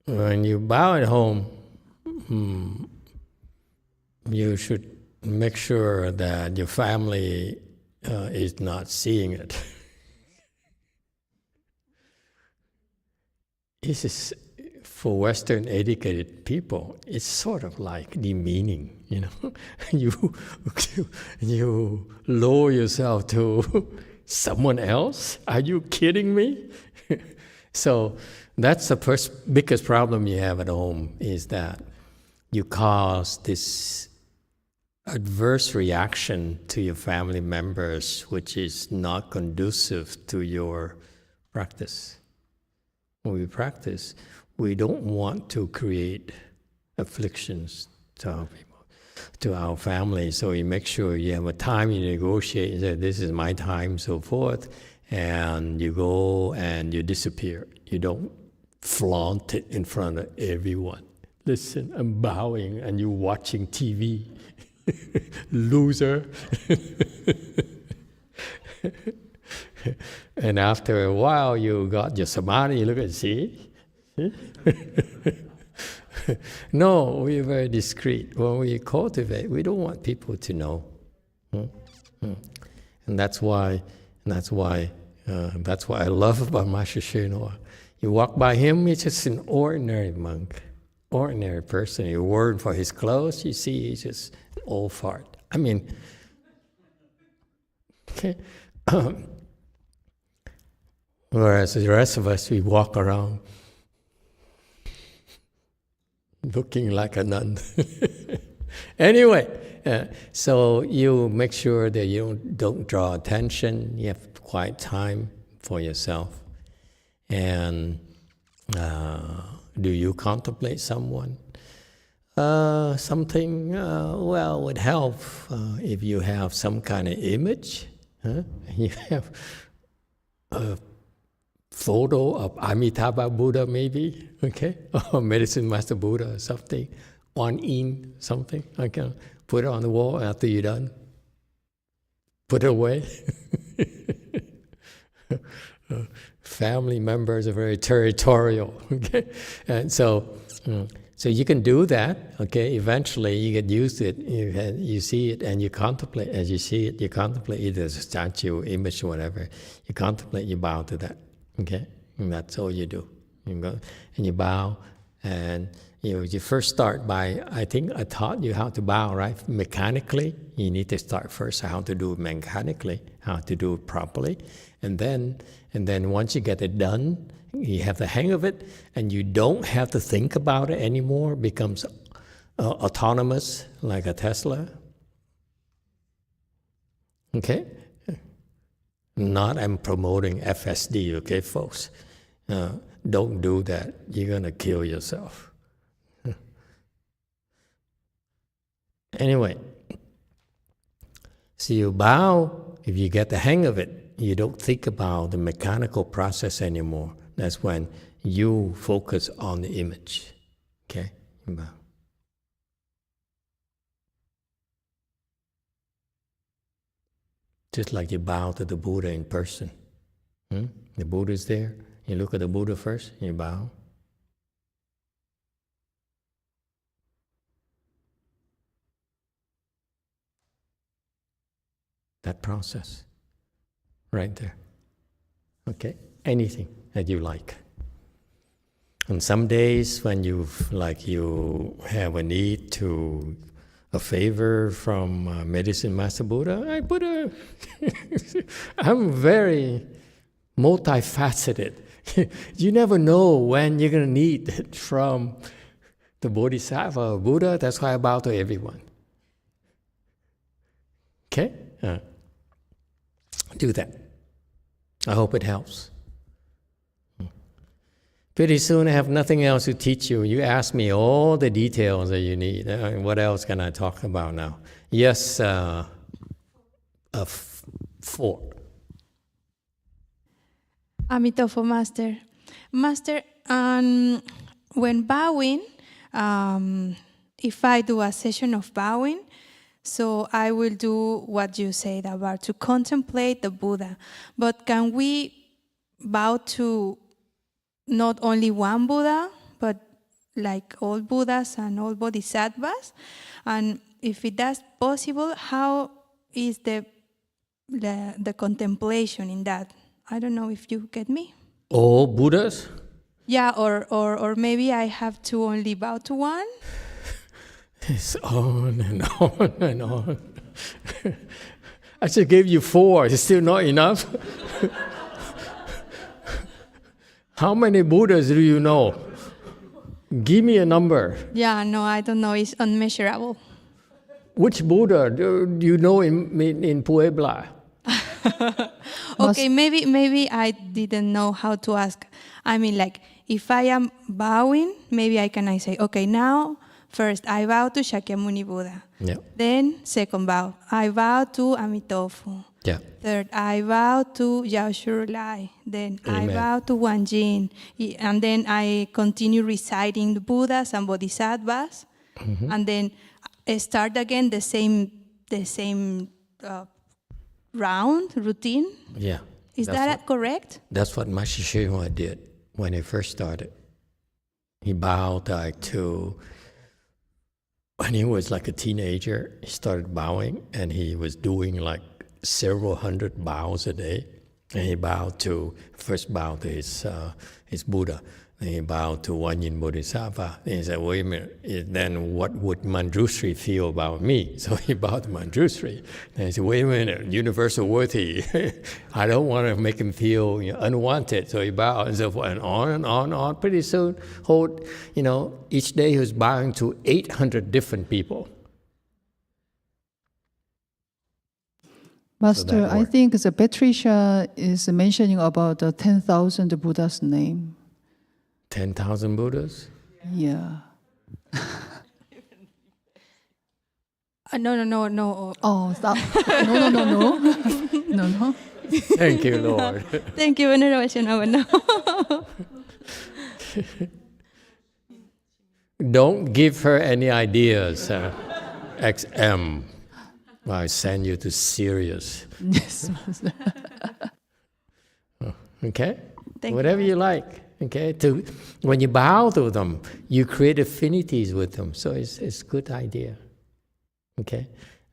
When you bow at home, you should make sure that your family is not seeing it. This is, for Western educated people, it's sort of like demeaning, you know. You lower yourself to someone else? Are you kidding me? So that's the biggest problem you have at home, is that you cause this adverse reaction to your family members, which is not conducive to your practice. When we practice, we don't want to create afflictions to our people, to our family. So you make sure you have a time, you negotiate, you say, this is my time, so forth, and you go and you disappear. You don't flaunt it in front of everyone. Listen, I'm bowing and you're watching TV. Loser. And after a while, you got your samadhi, you look and see. No, we're very discreet. When we cultivate, we don't want people to know. And that's why I love about Master YongHua. You walk by him, he's just an ordinary monk, ordinary person. You worry for his clothes, you see he's just an old fart. I mean, okay. Whereas the rest of us, we walk around looking like a nun. Anyway, so you make sure that you don't draw attention. You have quiet time for yourself. And do you contemplate someone? Something, well, would help if you have some kind of image. You have a photo of Amitabha Buddha, maybe, okay? Or Medicine Master Buddha or something. One in something. Okay. Put it on the wall after you're done. Put it away. Family members are very territorial, okay? And so you can do that, okay? Eventually you get used to it, you see it and you contemplate. As you see it, you contemplate, either as a statue, image, or whatever. You contemplate, you bow to that, okay? And that's all you do. You go and you bow, and you first start by, I think I taught you how to bow, right? Mechanically, you need to start first how to do it mechanically, how to do it properly. And then once you get it done, you have the hang of it, and you don't have to think about it anymore. It becomes autonomous, like a Tesla. Okay? Not I'm promoting FSD, okay, folks? Don't do that. You're going to kill yourself. Anyway, so you bow, if you get the hang of it, you don't think about the mechanical process anymore. That's when you focus on the image. Okay? You bow. Just like you bow to the Buddha in person. The Buddha is there. You look at the Buddha first, you bow. That process, right there. Okay? Anything that you like. And some days when you have a need to a favor from Medicine Master Buddha, I'm very multifaceted. You never know when you're going to need it from the Bodhisattva or Buddha. That's why I bow to everyone. Okay? Do that. I hope it helps. Pretty soon I have nothing else to teach you. You ask me all the details that you need. What else can I talk about now? Yes, 4. Emitofuo, Master. Master, when bowing, if I do a session of bowing, so I will do what you said about to contemplate the Buddha. But can we bow to not only one Buddha, but like all Buddhas and all Bodhisattvas? And if it is possible, how is the contemplation in that? I don't know if you get me. All Buddhas? Yeah, or maybe I have to only bow to one. It's on and on and on. I should give you 4. It's still not enough. How many Buddhas do you know? Give me a number. Yeah, no, I don't know. It's unmeasurable. Which Buddha do you know in Puebla? Okay, maybe I didn't know how to ask. I mean, like, if I am bowing, maybe I say, okay, now, first, I bow to Shakyamuni Buddha. Yeah. Then, second bow, I bow to Emitofuo. Yeah. Third, I bow to Yao Shurulai. Then Amen. I bow to Wanjin. And then I continue reciting the Buddhas and Bodhisattvas. Mm-hmm. And then I start again the same routine. Yeah. Is that correct? That's what Master YongHua did when he first started. He bowed when he was like a teenager, he started bowing, and he was doing like several hundred bows a day. And he first bowed to his Buddha. Then he bowed to Wanyin Bodhisattva. And he said, wait a minute, then what would Manjushri feel about me? So he bowed to Manjushri. Then he said, wait a minute, universal worthy. I don't want to make him feel unwanted. So he bowed and so forth, and on and on and on. Pretty soon, each day he was bowing to 800 different people. Master, I think the Patricia is mentioning about the 10,000 Buddha's name. 10,000 Buddhas? Yeah. No. Oh, stop. No. Thank you, Lord. Thank you, Veneration. Don't give her any ideas, XM. I send you to Sirius. Yes. Okay? Thank Whatever you like. Okay? When you bow to them, you create affinities with them. So it's a good idea. Okay?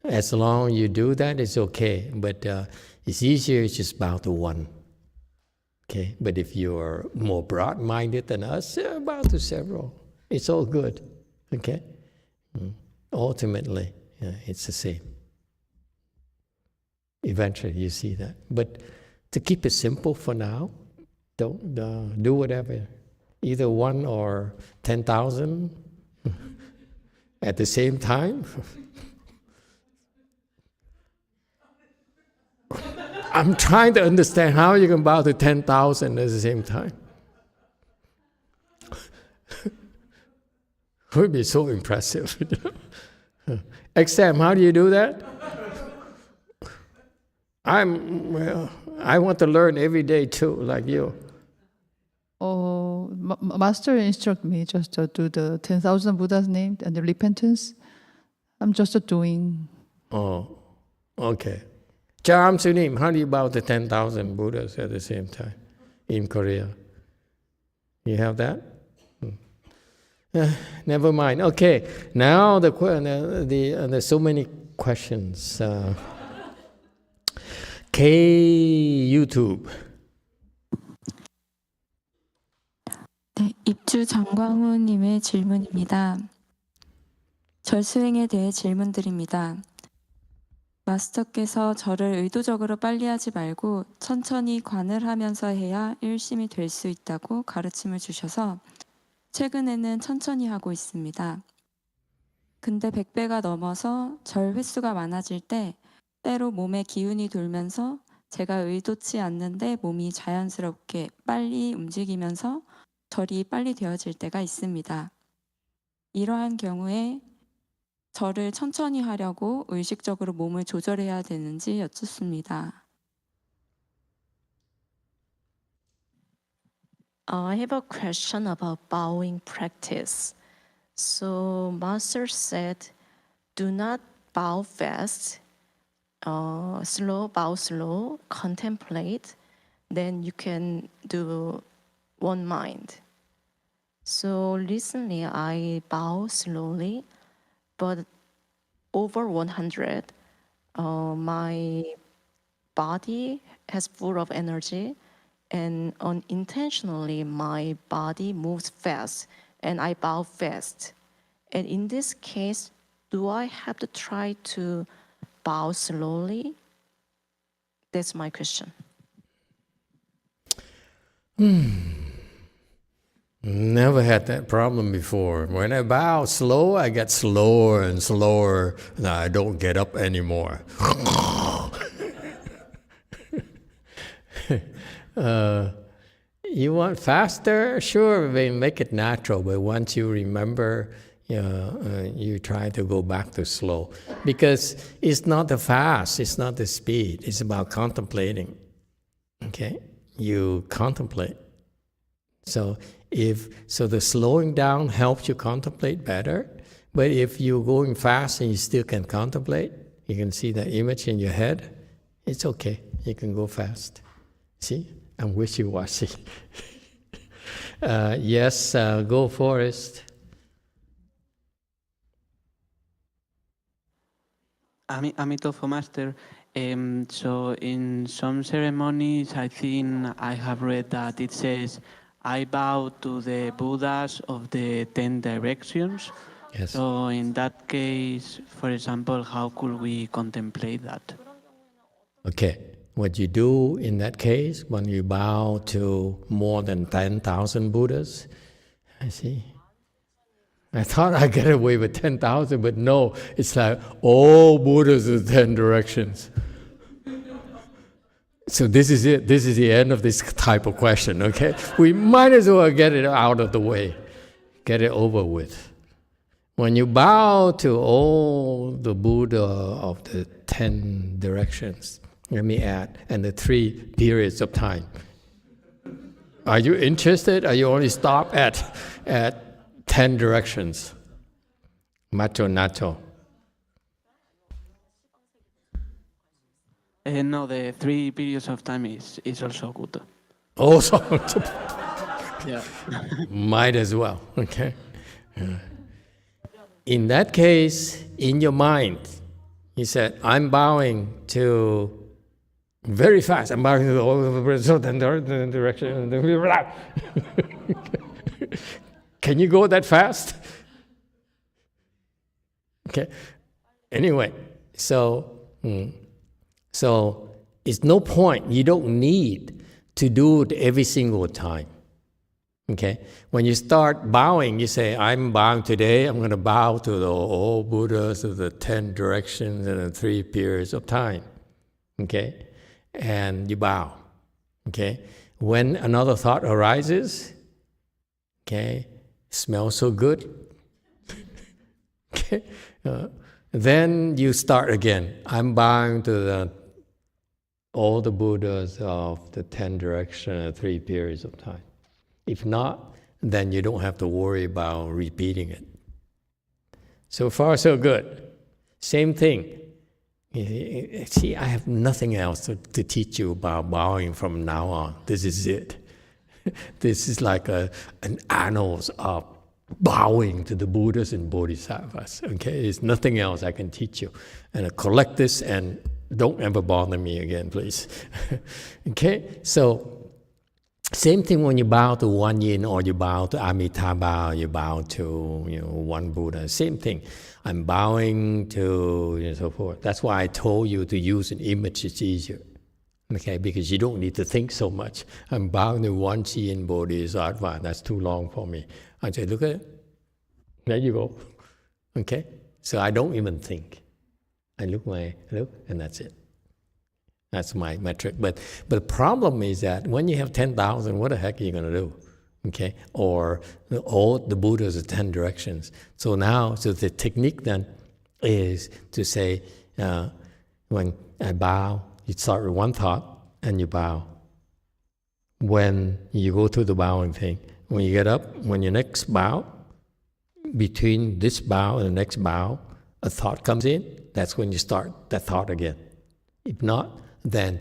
As long as you do that, it's okay. But it's easier to just bow to one. Okay? But if you're more broad-minded than us, bow to several. It's all good. Okay? Ultimately, it's the same. Eventually, you see that. But to keep it simple for now, don't do whatever. Either 1 or 10,000 at the same time. I'm trying to understand how you can bow to 10,000 at the same time. It would be so impressive. XM, how do you do that? I want to learn every day too, like you. Oh, Master instructed me just to do the 10,000 Buddha's name and the repentance. I'm just doing. Oh, okay. Charam Sunim, how do you bow to 10,000 Buddhas at the same time in Korea? You have that? Never mind. Okay, now there's so many questions. YouTube. 네, 입주 장광우님의 질문입니다. 절수행에 대해 질문드립니다. 마스터께서 저를 의도적으로 빨리 하지 말고 천천히 관을 하면서 해야 일심이 될 수 있다고 가르침을 주셔서 최근에는 천천히 하고 있습니다. 근데 100배가 넘어서 절 횟수가 많아질 때 때로 몸에 기운이 돌면서 제가 의도치 않는데 몸이 자연스럽게 빨리 움직이면서 절이 빨리 되어질 때가 있습니다. 이러한 경우에 절을 천천히 하려고 의식적으로 몸을 조절해야 되는지 여쭙습니다. I have a question about bowing practice. So Master said, do not bow fast, bow slow, contemplate, then you can do one mind. So recently I bow slowly, but over 100, my body has full of energy, and unintentionally my body moves fast and I bow fast. And in this case, do I have to try to bow slowly? That's my question. Never had that problem before. When I bow slow, I get slower and slower, and I don't get up anymore. You want faster? Sure, we make it natural, but once you remember, you try to go back to slow. Because it's not the fast, it's not the speed, it's about contemplating. Okay? You contemplate. So the slowing down helps you contemplate better, but if you're going fast and you still can contemplate, you can see the image in your head, it's okay, you can go fast. See? I'm wishy-washy. Yes, go Forrest. Emitofuo Master. So in some ceremonies, I think I have read that it says, I bow to the Buddhas of the 10 directions. Yes. So in that case, for example, how could we contemplate that? Okay. What you do in that case, when you bow to more than 10,000 Buddhas, I see. I thought I'd get away with 10,000, but no, it's like all Buddhas of 10 directions. So this is it. This is the end of this type of question, okay? We might as well get it out of the way. Get it over with. When you bow to all the Buddha of the 10 directions, let me add, and the 3 periods of time. Are you interested, or you only stop at 10 directions? Macho nacho. No, the 3 periods of time is also good. Also, yeah. Might as well, okay? In that case, in your mind, you said, I'm bowing to very fast. I'm bowing to the direction. Can you go that fast? Okay. Anyway, so it's no point. You don't need to do it every single time. Okay? When you start bowing, you say, I'm bowing today. I'm going to bow to the all Buddhas of the 10 directions and the 3 periods of time. Okay? And you bow. Okay? When another thought arises, okay, smells so good. Okay? Then you start again. I'm bowing to all the Buddhas of the 10 directions and 3 periods of time. If not, then you don't have to worry about repeating it. So far, so good. Same thing. See, I have nothing else to teach you about bowing from now on. This is it. This is like an annals of bowing to the Buddhas and Bodhisattvas. Okay, there's nothing else I can teach you. And collect this and don't ever bother me again, please. Okay, so Same thing when you bow to one yin, or you bow to Amitabha, you bow to one Buddha. Same thing. I'm bowing to so forth. That's why I told you to use an image. It's easier, okay? Because you don't need to think so much. I'm bowing to one yin Bodhisattva. That's too long for me. I say, look at it. There you go. Okay. So I don't even think. I look, and that's it. That's my metric. But the problem is that when you have 10,000, what the heck are you going to do? Okay? Or all the Buddhas are 10 directions. So the technique then is to say, when I bow, you start with one thought and you bow. When you go through the bowing thing, when you get up, when your next bow, between this bow and the next bow, a thought comes in, that's when you start that thought again. If not, then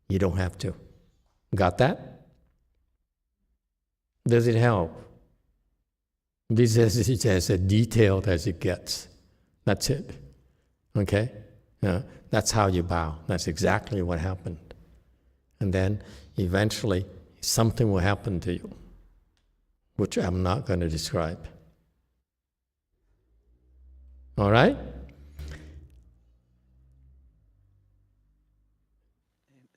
you don't have to. Got that? Does it help? This is as detailed as it gets. That's it. Okay? That's how you bow. That's exactly what happened. And then eventually something will happen to you, which I'm not going to describe. All right?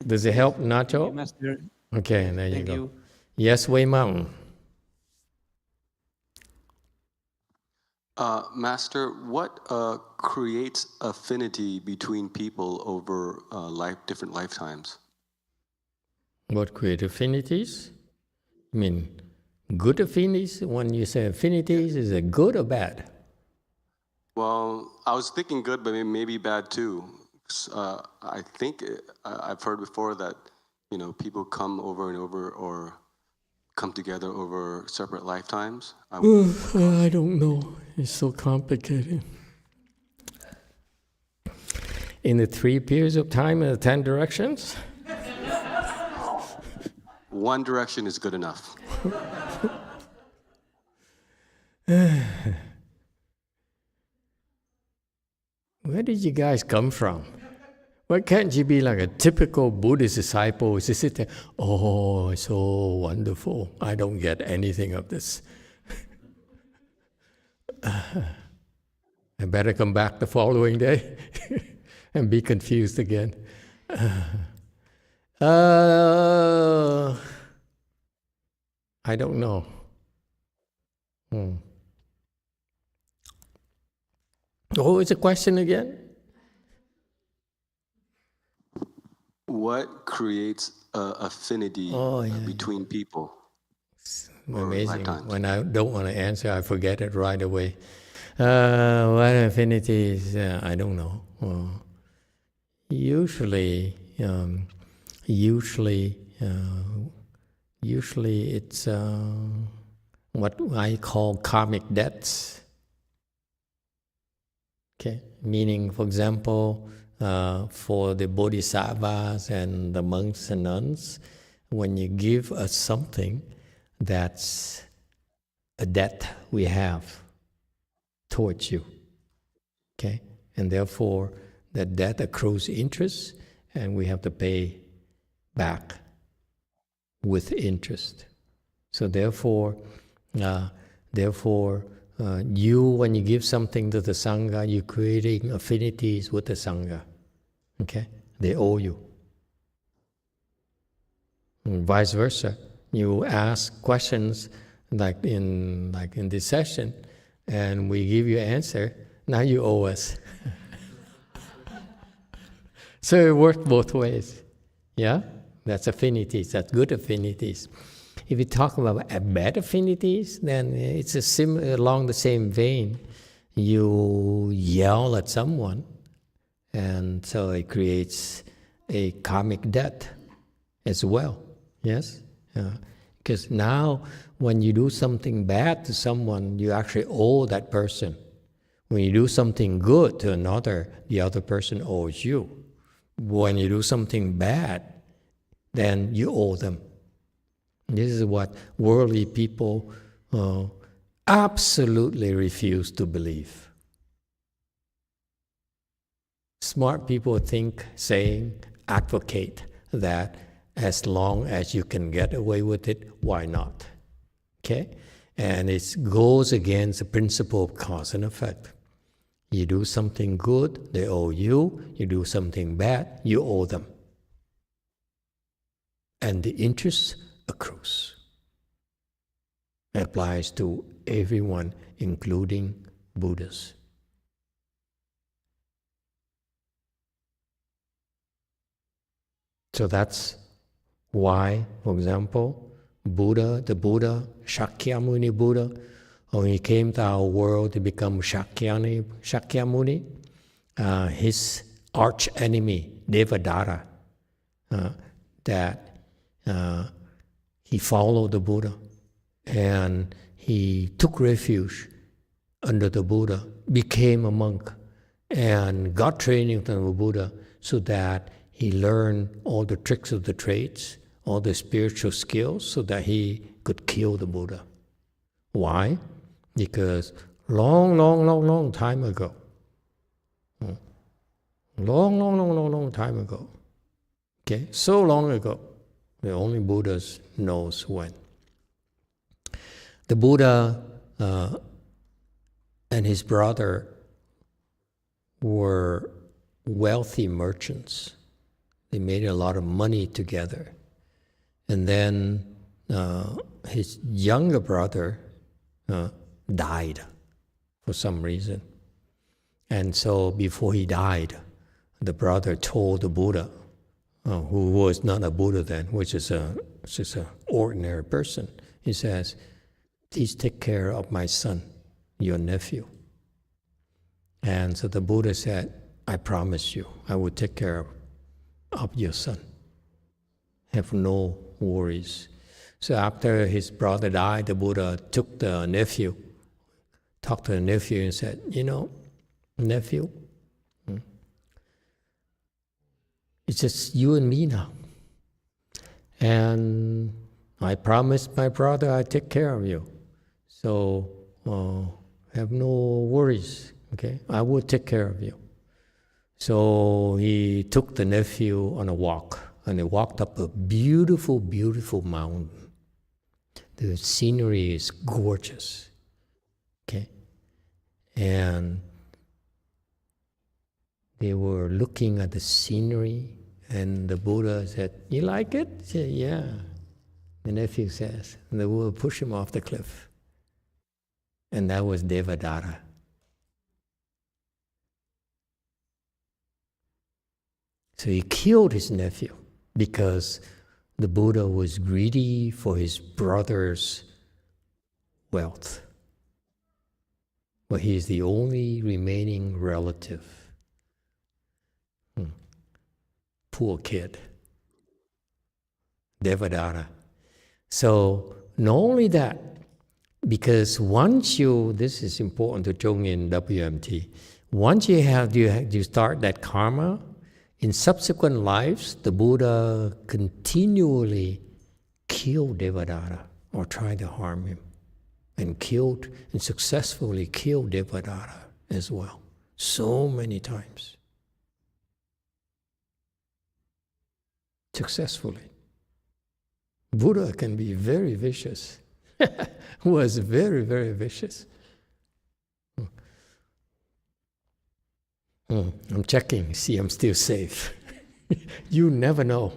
Does it help, Nacho? Master. Okay, there you Thank go. you. Yes, Wei Meng. Master, what creates affinity between people over different lifetimes? What create affinities? I mean, good affinities? When you say affinities, is it good or bad? Well, I was thinking good, but maybe bad too. I think I've heard before that people come over and over or come together over separate lifetimes. I don't know. It's so complicated. In the 3 periods of time and the 10 directions? One direction is good enough. Where did you guys come from? Why can't you be like a typical Buddhist disciple who sit there, oh, so wonderful. I don't get anything of this. I better come back the following day and be confused again. I don't know. What was the question again? What creates affinity between people? Amazing. When I don't want to answer, I forget it right away. What affinities? I don't know. Usually it's what I call karmic debts. Okay, meaning, for example, for the bodhisattvas and the monks and nuns, when you give us something, that's a debt we have towards you. Okay, and therefore that debt accrues interest, and we have to pay back with interest. So therefore, you, when you give something to the Sangha, you're creating affinities with the Sangha. Okay? They owe you. And vice versa. You ask questions like in this session, and we give you an answer, now you owe us. So it works both ways. Yeah? That's affinities, that's good affinities. If you talk about bad affinities, then it's along the same vein. You yell at someone, and so it creates a karmic debt as well. Yes? Because now, when you do something bad to someone, you actually owe that person. When you do something good to another, the other person owes you. When you do something bad, then you owe them. This is what worldly people absolutely refuse to believe. Smart people think, advocate that As long as you can get away with it, why not? Okay? And it goes against the principle of cause and effect. You do something good, they owe you. You do something bad, you owe them. And the interest accrues. It applies to everyone, including Buddhas. So that's why, for example, the Buddha, Shakyamuni Buddha, when he came to our world to become Shakyamuni, his arch enemy, Devadatta, that he followed the Buddha and he took refuge under the Buddha, became a monk, and got training from the Buddha so that he learned all the tricks of the trades, all the spiritual skills, so that he could kill the Buddha. Why? Because long time ago, long time ago, okay, so long ago, the only Buddhas knows when. The Buddha and his brother were wealthy merchants. They made a lot of money together. And then his younger brother died for some reason. And so before he died, the brother told the Buddha, who was not a Buddha then, which is just an ordinary person, he says, please take care of my son, your nephew. And so the Buddha said, I promise you, I will take care of your son. Have no worries. So after his brother died, the Buddha took the nephew, talked to the nephew and said, you know, nephew, it's just you and me now. And I promised my brother I'd take care of you. So have no worries, okay? I will take care of you. So he took the nephew on a walk, and they walked up a beautiful, beautiful mountain. The scenery is gorgeous, okay? And they were looking at the scenery, and the Buddha said, you like it? He said, yeah. The nephew says, and the Buddha pushed him off the cliff. And that was Devadatta. So he killed his nephew because the Buddha was greedy for his brother's wealth. But he is the only remaining relative. Poor kid. Devadatta. So not only that, because once you, this is important to Chung in WMT, once you start that karma, in subsequent lives, the Buddha continually killed Devadatta or tried to harm him, and killed and successfully killed Devadatta as well, so many times. Successfully. Buddha can be very vicious. Was very, very vicious. I'm checking, see I'm still safe. You never know.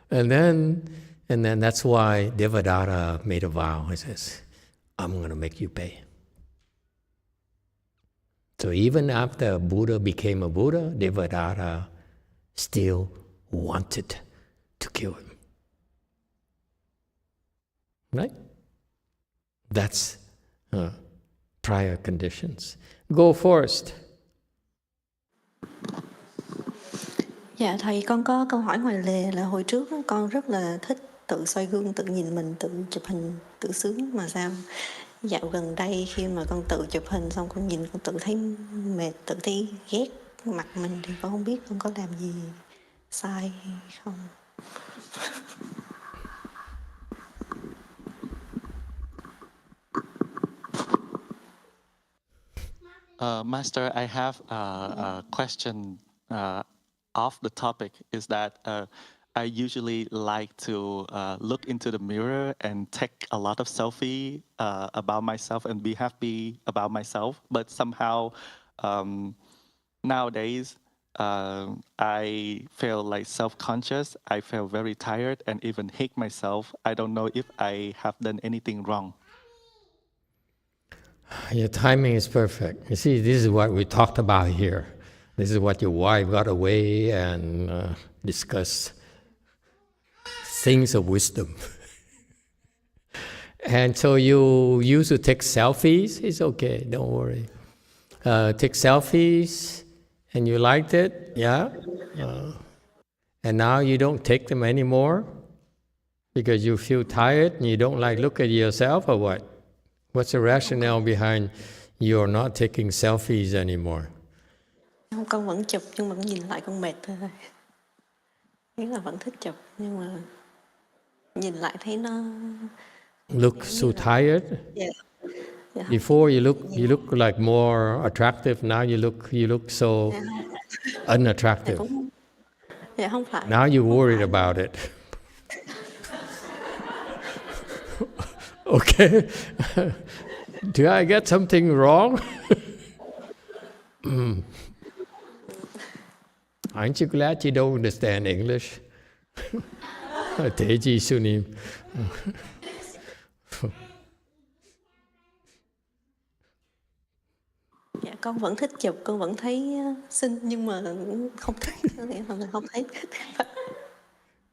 And then that's why Devadatta made a vow. He says, I'm going to make you pay. So even after Buddha became a Buddha, Devadatta still wanted to kill him. Right? That's prior conditions. Go first. Dạ thầy, con có câu hỏi ngoài lề là hồi trước con rất là thích tự soi gương, tự nhìn mình, tự chụp hình, tự sướng, mà sao dạo gần đây khi mà con tự chụp hình xong con nhìn con tự thấy mệt, tự thấy ghét mặt mình, thì con không biết con có làm gì sai hay không. Master, I have a question off the topic. Is that I usually like to look into the mirror and take a lot of selfie about myself and be happy about myself. But somehow nowadays, I feel like self-conscious. I feel very tired and even hate myself. I don't know if I have done anything wrong. Your timing is perfect. You see, this is what we talked about here. This is what your wife got away and discussed things of wisdom. And so you used to take selfies. It's okay, don't worry. Take selfies, and you liked it, yeah? And now you don't take them anymore because you feel tired and you don't like look at yourself, or what? What's the rationale behind you're not taking selfies anymore? Không, con vẫn chụp nhưng mà con nhìn lại con mệt thôi. Nghĩa là vẫn thích chụp nhưng mà nhìn lại thấy nó Look so tired. Yeah. Yeah. Before you look like more attractive. Now you look so unattractive. Dạ không phải. Now you're worried about it. Okay. Do I get something wrong? Aren't you glad you don't understand English? Thế chi sunim. Dạ con vẫn thích chụp, con vẫn thấy xinh nhưng mà không thích, không thấy.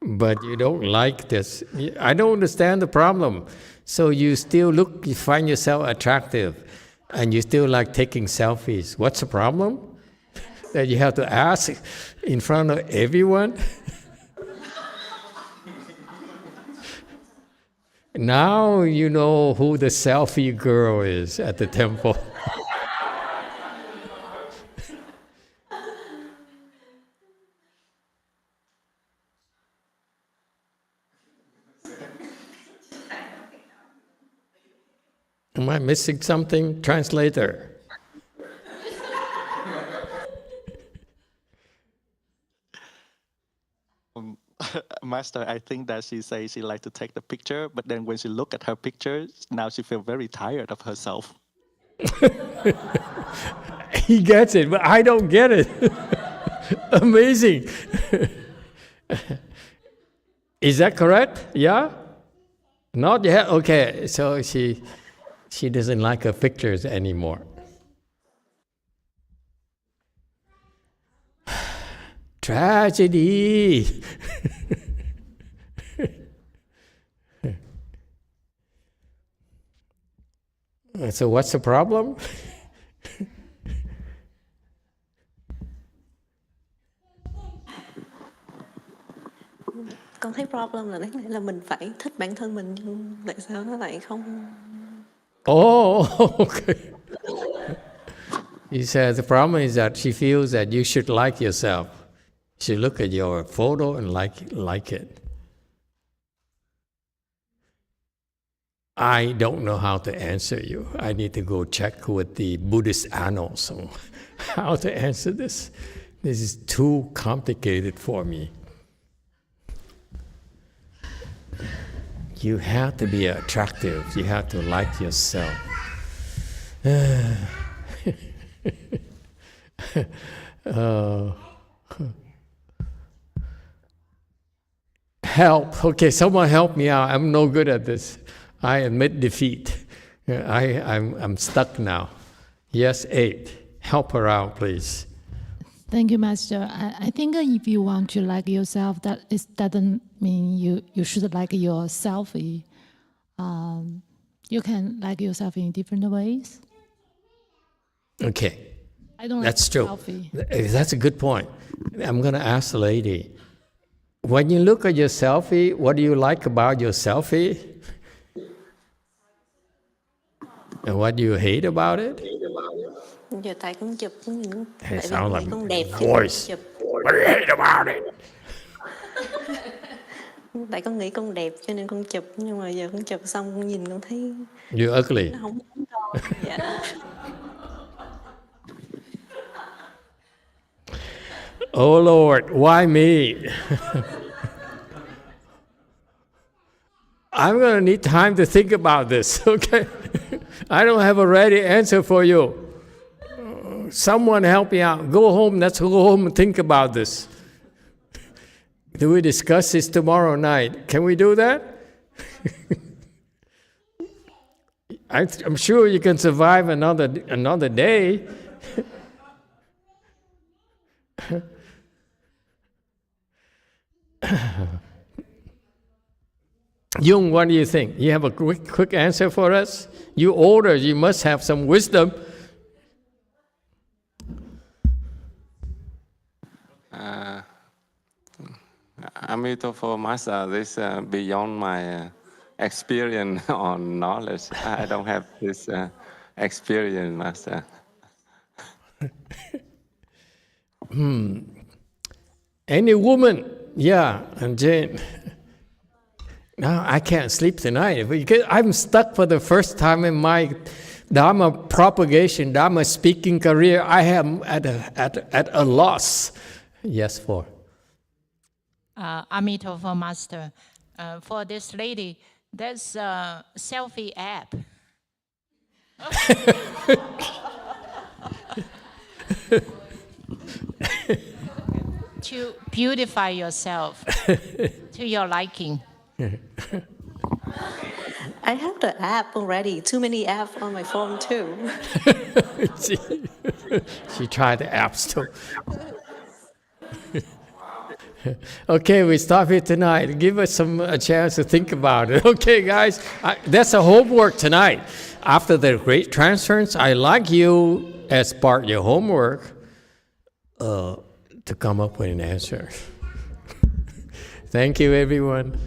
But you don't like this. I don't understand the problem. So you still you find yourself attractive, and you still like taking selfies. What's the problem? That you have to ask in front of everyone? Now you know who the selfie girl is at the temple. Am I missing something? Translator. Master, I think that she says she likes to take the picture, but then when she look at her picture, now she feels very tired of herself. He gets it, but I don't get it. Amazing. Is that correct? Yeah? Not yet? Okay, so she doesn't like her pictures anymore. Tragedy. So what's the problem? Con thấy problem là đấy là mình phải thích bản thân mình nhưng tại sao nó lại không? Oh, okay. He says the problem is that she feels that you should like yourself. You should look at your photo and like it. I don't know how to answer you. I need to go check with the Buddhist annals on how to answer this. This is too complicated for me. You have to be attractive. You have to like yourself. Help. Okay, someone help me out. I'm no good at this. I admit defeat. I'm stuck now. Yes, 8. Help her out, please. Thank you, Master. I think if you want to like yourself, doesn't mean you should like yourself. You can like yourself in different ways. Okay. I don't That's like true. selfie. That's a good point. I'm going to ask the lady. When you look at your selfie, what do you like about your selfie? And what do you hate about it? Giờ tại con chụp những It sounds like con đẹp voice. What do you hate about it? Tại con nghĩ con đẹp cho nên con chụp nhưng mà giờ con chụp xong con nhìn con thấy You're ugly. nó không to. Dạ. Oh Lord, why me? I'm going to need time to think about this, okay? I don't have a ready answer for you. Someone help me out. Go home, let's go home and think about this. Do we discuss this tomorrow night? Can we do that? I'm sure you can survive another day. Yung, what do you think? You have a quick answer for us? You're older, you must have some wisdom. Emitofuo Master, this beyond my experience on knowledge. I don't have this experience, Master. Any woman? Yeah, and Jane. No, I can't sleep tonight because I'm stuck for the first time in my Dharma propagation, Dharma speaking career. I am at a loss. Yes, for. Emitofuo Master, for this lady, there's a selfie app. To beautify yourself to your liking. I have the app already. Too many apps on my phone too. she tried the apps too. Okay, we stop here tonight. Give us a chance to think about it. Okay, guys, that's a homework tonight. After the great transference, I like you as part of your homework to come up with an answer. Thank you, everyone.